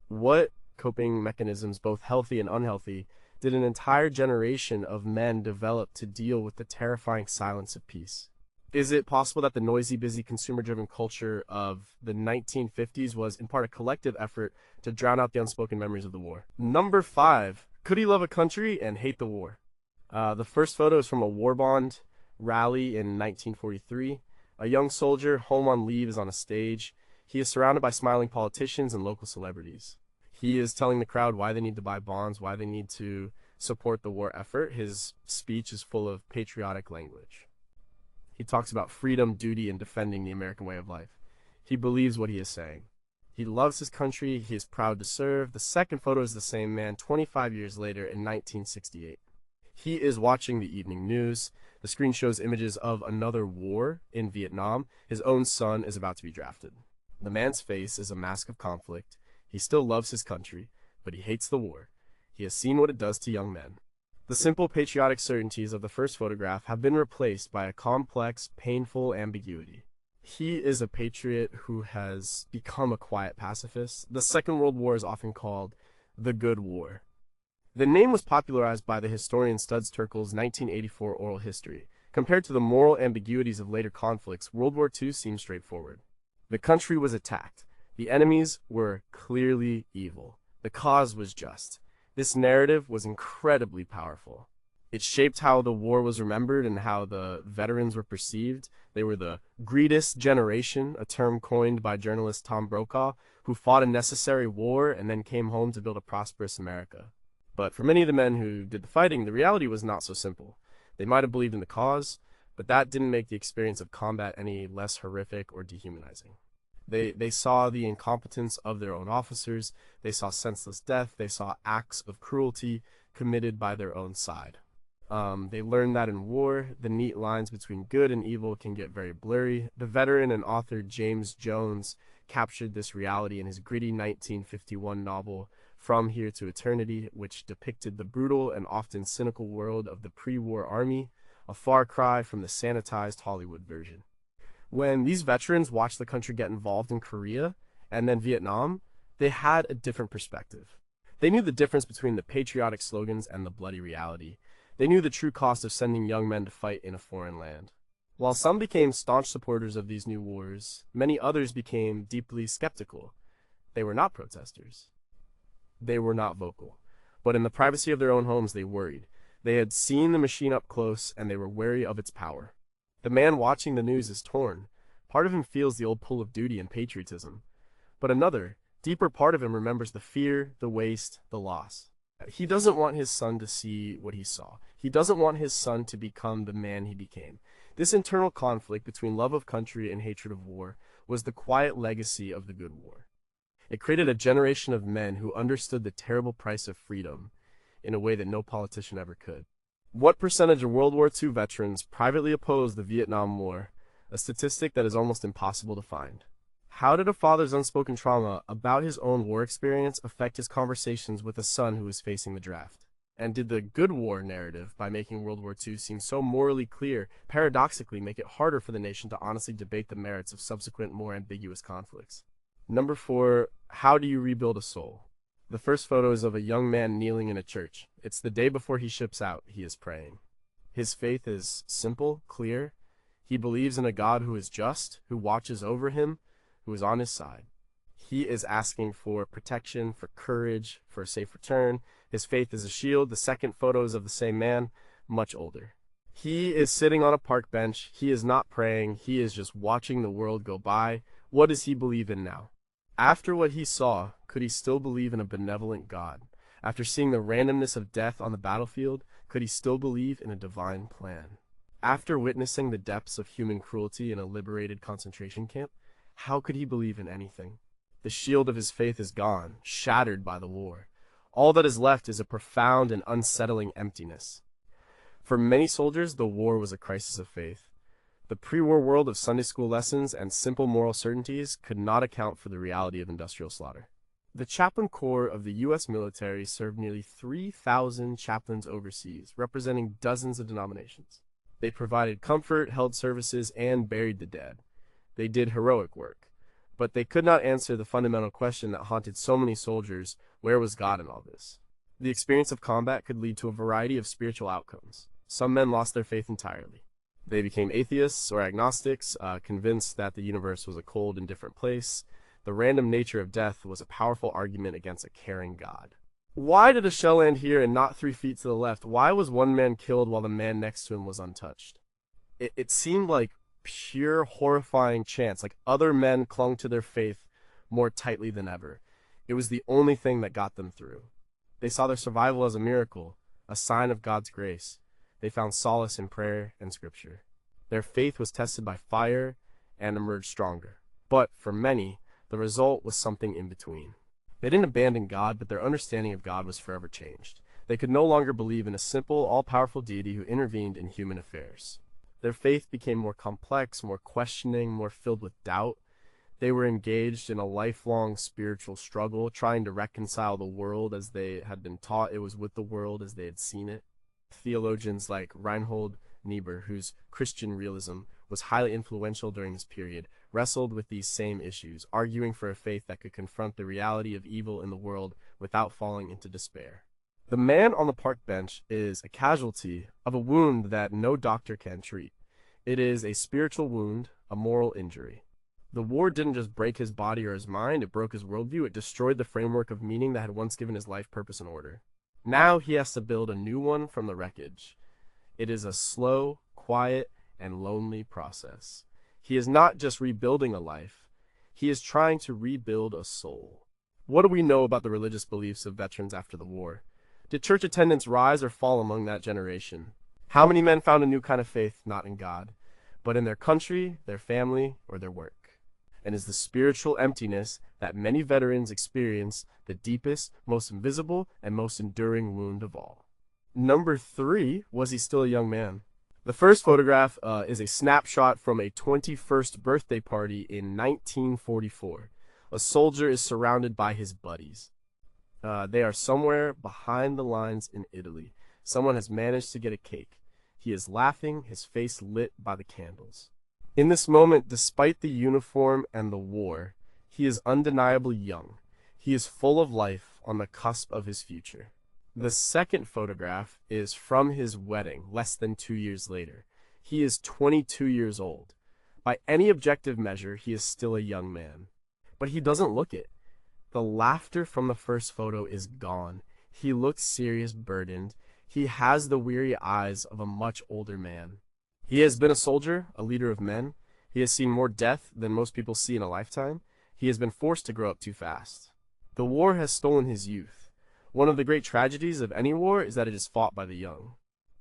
What coping mechanisms, both healthy and unhealthy, did an entire generation of men develop to deal with the terrifying silence of peace? Is it possible that the noisy, busy, consumer-driven culture of the 1950s was in part a collective effort to drown out the unspoken memories of the war? Number 5, could he love a country and hate the war? The first photo is from a war bond rally in 1943. A young soldier, home on leave, is on a stage. He is surrounded by smiling politicians and local celebrities. He is telling the crowd why they need to buy bonds, why they need to support the war effort. His speech is full of patriotic language. He talks about freedom, duty, and defending the American way of life. He believes what he is saying. He loves his country. He is proud to serve. The second photo is the same man 25 years later in 1968. He is watching the evening news. The screen shows images of another war in Vietnam. His own son is about to be drafted. The man's face is a mask of conflict. He still loves his country, but he hates the war. He has seen what it does to young men. The simple patriotic certainties of the first photograph have been replaced by a complex, painful ambiguity. He is a patriot who has become a quiet pacifist. The Second World War is often called the Good War. The name was popularized by the historian Studs Terkel's 1984 oral history. Compared to the moral ambiguities of later conflicts, World War II seems straightforward. The country was attacked. The enemies were clearly evil. The cause was just. This narrative was incredibly powerful. It shaped how the war was remembered and how the veterans were perceived. They were the greatest generation, a term coined by journalist Tom Brokaw, who fought a necessary war and then came home to build a prosperous America. But for many of the men who did the fighting, the reality was not so simple. They might have believed in the cause, but that didn't make the experience of combat any less horrific or dehumanizing. They saw the incompetence of their own officers, they saw senseless death, they saw acts of cruelty committed by their own side. They learned that in war, the neat lines between good and evil can get very blurry. The veteran and author James Jones captured this reality in his gritty 1951 novel, From Here to Eternity, which depicted the brutal and often cynical world of the pre-war army, a far cry from the sanitized Hollywood version. When these veterans watched the country get involved in Korea and then Vietnam, they had a different perspective. They knew the difference between the patriotic slogans and the bloody reality. They knew the true cost of sending young men to fight in a foreign land. While some became staunch supporters of these new wars, many others became deeply skeptical. They were not protesters. They were not vocal. But in the privacy of their own homes, they worried. They had seen the machine up close, and they were wary of its power. The man watching the news is torn. Part of him feels the old pull of duty and patriotism. But another, deeper part of him remembers the fear, the waste, the loss. He doesn't want his son to see what he saw. He doesn't want his son to become the man he became. This internal conflict between love of country and hatred of war was the quiet legacy of the Good War. It created a generation of men who understood the terrible price of freedom in a way that no politician ever could. What percentage of World War II veterans privately opposed the Vietnam War? A statistic that is almost impossible to find. How did a father's unspoken trauma about his own war experience affect his conversations with a son who was facing the draft? And did the Good War narrative, by making World War II seem so morally clear, paradoxically make it harder for the nation to honestly debate the merits of subsequent more ambiguous conflicts? Number 4, how do you rebuild a soul? The first photo is of a young man kneeling in a church. It's the day before he ships out. He is praying. His faith is simple, clear. He believes in a God who is just, who watches over him, who is on his side. He is asking for protection, for courage, for a safe return. His faith is a shield. The second photo is of the same man, much older. He is sitting on a park bench. He is not praying. He is just watching the world go by. What does he believe in now? After what he saw, could he still believe in a benevolent God? After seeing the randomness of death on the battlefield, could he still believe in a divine plan? After witnessing the depths of human cruelty in a liberated concentration camp, how could he believe in anything? The shield of his faith is gone, shattered by the war. All that is left is a profound and unsettling emptiness. For many soldiers, the war was a crisis of faith. The pre-war world of Sunday school lessons and simple moral certainties could not account for the reality of industrial slaughter. The chaplain corps of the U.S. military served nearly 3,000 chaplains overseas, representing dozens of denominations. They provided comfort, held services, and buried the dead. They did heroic work. But they could not answer the fundamental question that haunted so many soldiers: where was God in all this? The experience of combat could lead to a variety of spiritual outcomes. Some men lost their faith entirely. They became atheists or agnostics, convinced that the universe was a cold, indifferent place. The random nature of death was a powerful argument against a caring God. Why did a shell land here and not 3 feet to the left? Why was one man killed while the man next to him was untouched? It seemed like pure, horrifying chance, like other men clung to their faith more tightly than ever. It was the only thing that got them through. They saw their survival as a miracle, a sign of God's grace. They found solace in prayer and scripture. Their faith was tested by fire and emerged stronger. But for many, the result was something in between. They didn't abandon God, but their understanding of God was forever changed. They could no longer believe in a simple, all-powerful deity who intervened in human affairs. Their faith became more complex, more questioning, more filled with doubt. They were engaged in a lifelong spiritual struggle, trying to reconcile the world as they had been taught it was with the world as they had seen it. Theologians like Reinhold Niebuhr, whose Christian realism was highly influential during this period, wrestled with these same issues, arguing for a faith that could confront the reality of evil in the world without falling into despair. The man on the park bench is a casualty of a wound that no doctor can treat. It is a spiritual wound, a moral injury. The war didn't just break his body or his mind, it broke his worldview, it destroyed the framework of meaning that had once given his life purpose and order. Now he has to build a new one from the wreckage. It is a slow, quiet, and lonely process. He is not just rebuilding a life, he is trying to rebuild a soul. What do we know about the religious beliefs of veterans after the war? Did church attendance rise or fall among that generation? How many men found a new kind of faith, not in God, but in their country, their family, or their work? And is the spiritual emptiness that many veterans experience the deepest, most invisible, and most enduring wound of all? Number 3, was he still a young man? The first photograph is a snapshot from a 21st birthday party in 1944. A soldier is surrounded by his buddies. They are somewhere behind the lines in Italy. Someone has managed to get a cake. He is laughing, his face lit by the candles. In this moment, despite the uniform and the war, he is undeniably young. He is full of life, on the cusp of his future. The second photograph is from his wedding, less than 2 years later. He is 22 years old. By any objective measure, he is still a young man. But he doesn't look it. The laughter from the first photo is gone. He looks serious, burdened. He has the weary eyes of a much older man. He has been a soldier, a leader of men. He has seen more death than most people see in a lifetime. He has been forced to grow up too fast. The war has stolen his youth. One of the great tragedies of any war is that it is fought by the young.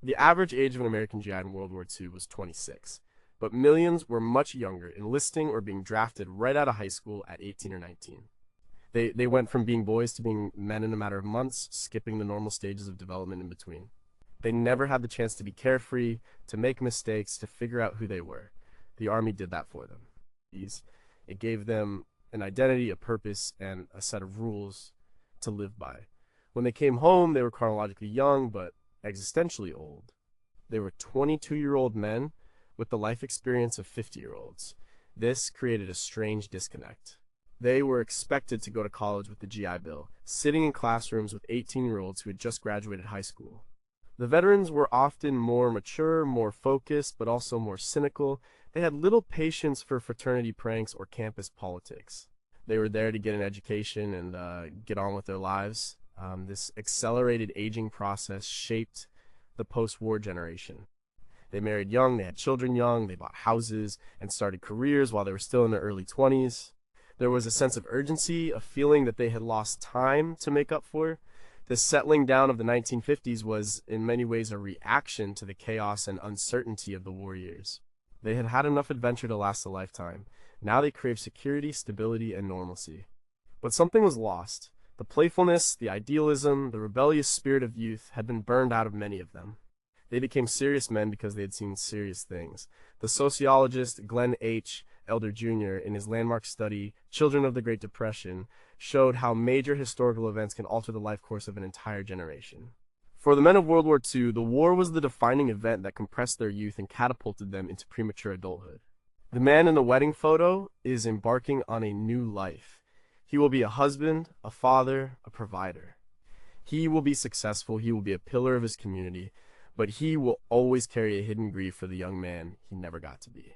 The average age of an American GI in World War II was 26, but millions were much younger, enlisting or being drafted right out of high school at 18 or 19. They went from being boys to being men in a matter of months, skipping the normal stages of development in between. They never had the chance to be carefree, to make mistakes, to figure out who they were. The Army did that for them. It gave them an identity, a purpose, and a set of rules to live by. When they came home, they were chronologically young, but existentially old. They were 22-year-old men with the life experience of 50-year-olds. This created a strange disconnect. They were expected to go to college with the GI Bill, sitting in classrooms with 18-year-olds who had just graduated high school. The veterans were often more mature, more focused, but also more cynical. They had little patience for fraternity pranks or campus politics. They were there to get an education and get on with their lives. This accelerated aging process shaped the post-war generation. They married young, they had children young, they bought houses and started careers while they were still in their early 20s. There was a sense of urgency, a feeling that they had lost time to make up for. The settling down of the 1950s was in many ways a reaction to the chaos and uncertainty of the war years. They had had enough adventure to last a lifetime. Now they craved security, stability, and normalcy. But something was lost. The playfulness, the idealism, the rebellious spirit of youth had been burned out of many of them. They became serious men because they had seen serious things. The sociologist Glenn H. Elder Jr., in his landmark study, Children of the Great Depression, showed how major historical events can alter the life course of an entire generation. For the men of World War II, the war was the defining event that compressed their youth and catapulted them into premature adulthood. The man in the wedding photo is embarking on a new life. He will be a husband, a father, a provider. He will be successful, he will be a pillar of his community, but he will always carry a hidden grief for the young man he never got to be.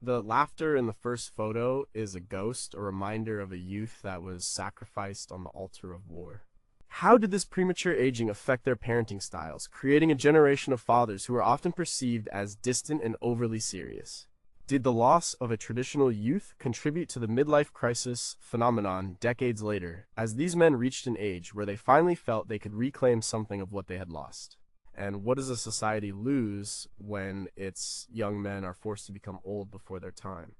The laughter in the first photo is a ghost, a reminder of a youth that was sacrificed on the altar of war. How did this premature aging affect their parenting styles, creating a generation of fathers who are often perceived as distant and overly serious? Did the loss of a traditional youth contribute to the midlife crisis phenomenon decades later, as these men reached an age where they finally felt they could reclaim something of what they had lost? And what does a society lose when its young men are forced to become old before their time?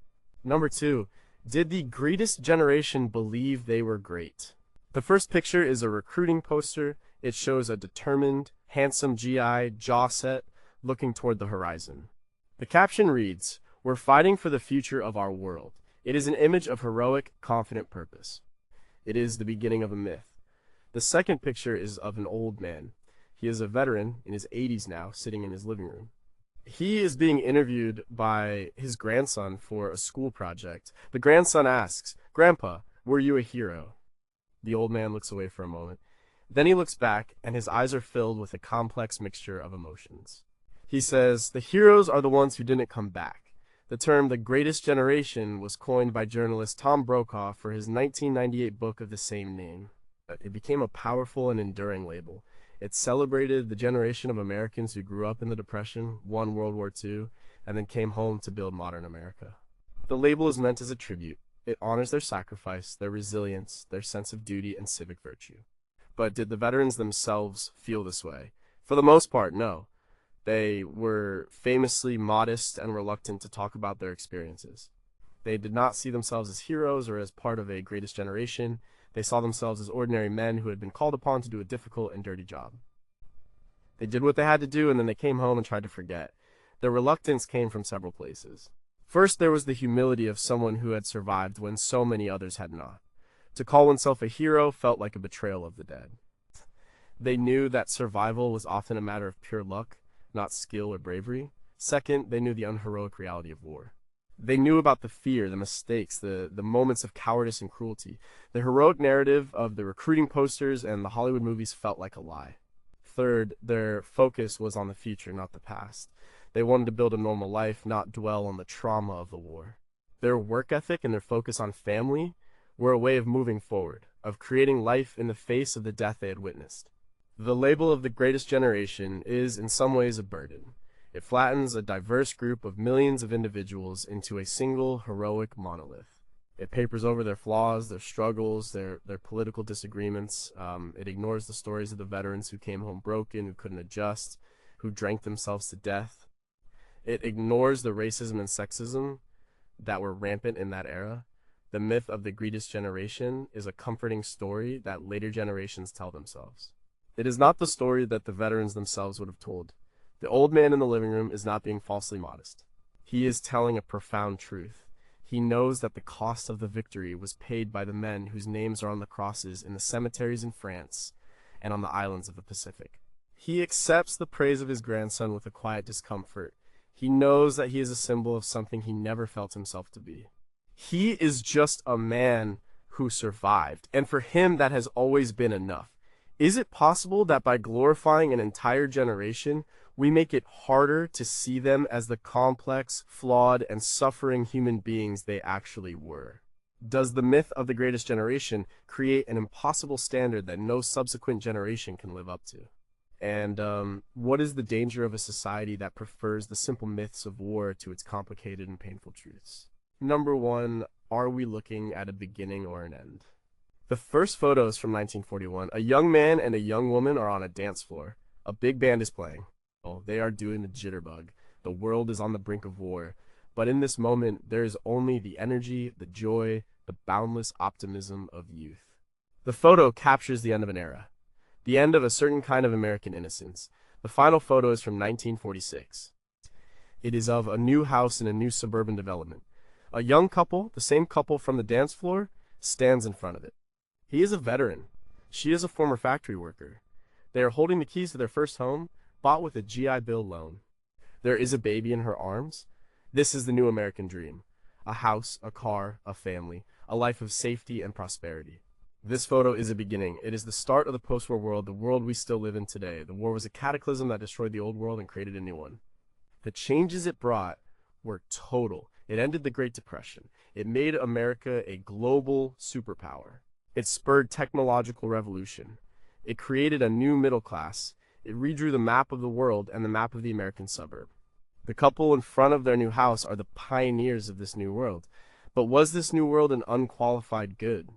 Number 2, did the greatest generation believe they were great? The first picture is a recruiting poster. It shows a determined, handsome GI, jaw set, looking toward the horizon. The caption reads, "We're fighting for the future of our world." It is an image of heroic, confident purpose. It is the beginning of a myth. The second picture is of an old man. He is a veteran, in his 80s now, sitting in his living room. He is being interviewed by his grandson for a school project. The grandson asks, "Grandpa, were you a hero?" The old man looks away for a moment. Then he looks back, and his eyes are filled with a complex mixture of emotions. He says, "The heroes are the ones who didn't come back." The term "the greatest generation" was coined by journalist Tom Brokaw for his 1998 book of the same name. It became a powerful and enduring label. It celebrated the generation of Americans who grew up in the Depression, won World War II, and then came home to build modern America. The label is meant as a tribute. It honors their sacrifice, their resilience, their sense of duty and civic virtue. But did the veterans themselves feel this way? For the most part, no. They were famously modest and reluctant to talk about their experiences. They did not see themselves as heroes or as part of a greatest generation. They saw themselves as ordinary men who had been called upon to do a difficult and dirty job. They did what they had to do, and then they came home and tried to forget. Their reluctance came from several places. First, there was the humility of someone who had survived when so many others had not. To call oneself a hero felt like a betrayal of the dead. They knew that survival was often a matter of pure luck, not skill or bravery. Second, they knew the unheroic reality of war. They knew about the fear, the mistakes, the moments of cowardice and cruelty. The heroic narrative of the recruiting posters and the Hollywood movies felt like a lie. Third, their focus was on the future, not the past. They wanted to build a normal life, not dwell on the trauma of the war. Their work ethic and their focus on family were a way of moving forward, of creating life in the face of the death they had witnessed. The label of the greatest generation is in some ways a burden. It flattens a diverse group of millions of individuals into a single heroic monolith. It papers over their flaws, their struggles, their political disagreements. It ignores the stories of the veterans who came home broken, who couldn't adjust, who drank themselves to death. It ignores the racism and sexism that were rampant in that era. The myth of the greatest generation is a comforting story that later generations tell themselves. It is not the story that the veterans themselves would have told. The old man in the living room is not being falsely modest. He is telling a profound truth. He knows that the cost of the victory was paid by the men whose names are on the crosses in the cemeteries in France and on the islands of the Pacific. He accepts the praise of his grandson with a quiet discomfort. He knows that he is a symbol of something he never felt himself to be. He is just a man who survived, and for him that has always been enough. Is it possible that by glorifying an entire generation, we make it harder to see them as the complex, flawed, and suffering human beings they actually were? Does the myth of the greatest generation create an impossible standard that no subsequent generation can live up to? And what is the danger of a society that prefers the simple myths of war to its complicated and painful truths? Number one, are we looking at a beginning or an end? The first photo is from 1941. A young man and a young woman are on a dance floor. A big band is playing. Oh, they are doing the jitterbug. The world is on the brink of war. But in this moment, there is only the energy, the joy, the boundless optimism of youth. The photo captures the end of an era, the end of a certain kind of American innocence. The final photo is from 1946. It is of a new house in a new suburban development. A young couple, the same couple from the dance floor, stands in front of it. He is a veteran. She is a former factory worker. They are holding the keys to their first home, bought with a GI Bill loan. There is a baby in her arms. This is the new American dream. A house, a car, a family, a life of safety and prosperity. This photo is a beginning. It is the start of the post-war world, the world we still live in today. The war was a cataclysm that destroyed the old world and created a new one. The changes it brought were total. It ended the Great Depression. It made America a global superpower. It spurred technological revolution. It created a new middle class. It redrew the map of the world and the map of the American suburb. The couple in front of their new house are the pioneers of this new world. But was this new world an unqualified good?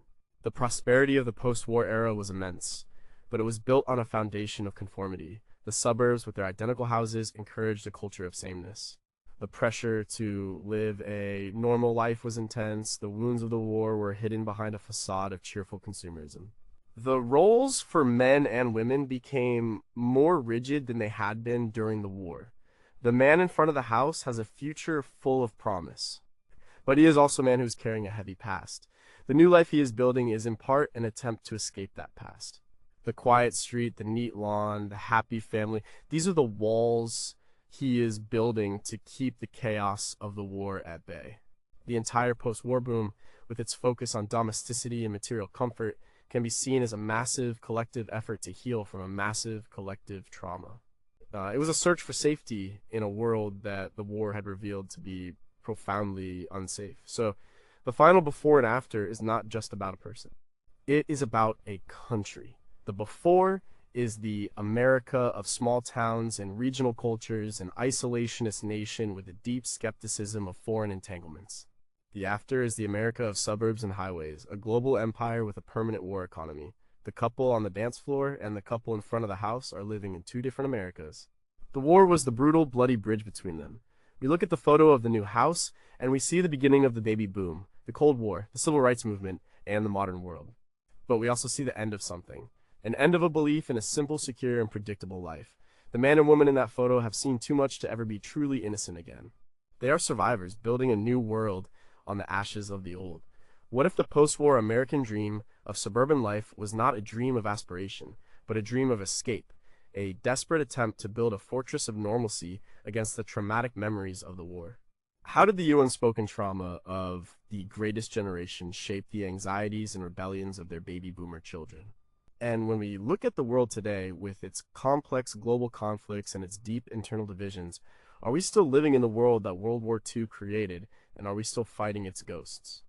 The prosperity of the post-war era was immense, but it was built on a foundation of conformity. The suburbs, with their identical houses, encouraged a culture of sameness. The pressure to live a normal life was intense. The wounds of the war were hidden behind a facade of cheerful consumerism. The roles for men and women became more rigid than they had been during the war. The man in front of the house has a future full of promise, but he is also a man who's carrying a heavy past. The new life he is building is in part an attempt to escape that past. The quiet street, the neat lawn, the happy family, these are the walls he is building to keep the chaos of the war at bay. The entire post-war boom, with its focus on domesticity and material comfort, can be seen as a massive collective effort to heal from a massive collective trauma. It was a search for safety in a world that the war had revealed to be profoundly unsafe. So the final before and after is not just about a person. It is about a country. The before is the America of small towns and regional cultures, an isolationist nation with a deep skepticism of foreign entanglements. The after is the America of suburbs and highways, a global empire with a permanent war economy. The couple on the dance floor and the couple in front of the house are living in two different Americas. The war was the brutal, bloody bridge between them. We look at the photo of the new house, and we see the beginning of the baby boom, the Cold War, the Civil Rights Movement, and the modern world. But we also see the end of something. An end of a belief in a simple, secure, and predictable life. The man and woman in that photo have seen too much to ever be truly innocent again. They are survivors, building a new world on the ashes of the old. What if the post-war American dream of suburban life was not a dream of aspiration, but a dream of escape, a desperate attempt to build a fortress of normalcy against the traumatic memories of the war? How did the unspoken trauma of the greatest generation shape the anxieties and rebellions of their baby boomer children? And when we look at the world today with its complex global conflicts and its deep internal divisions, are we still living in the world that World War II created, and are we still fighting its ghosts?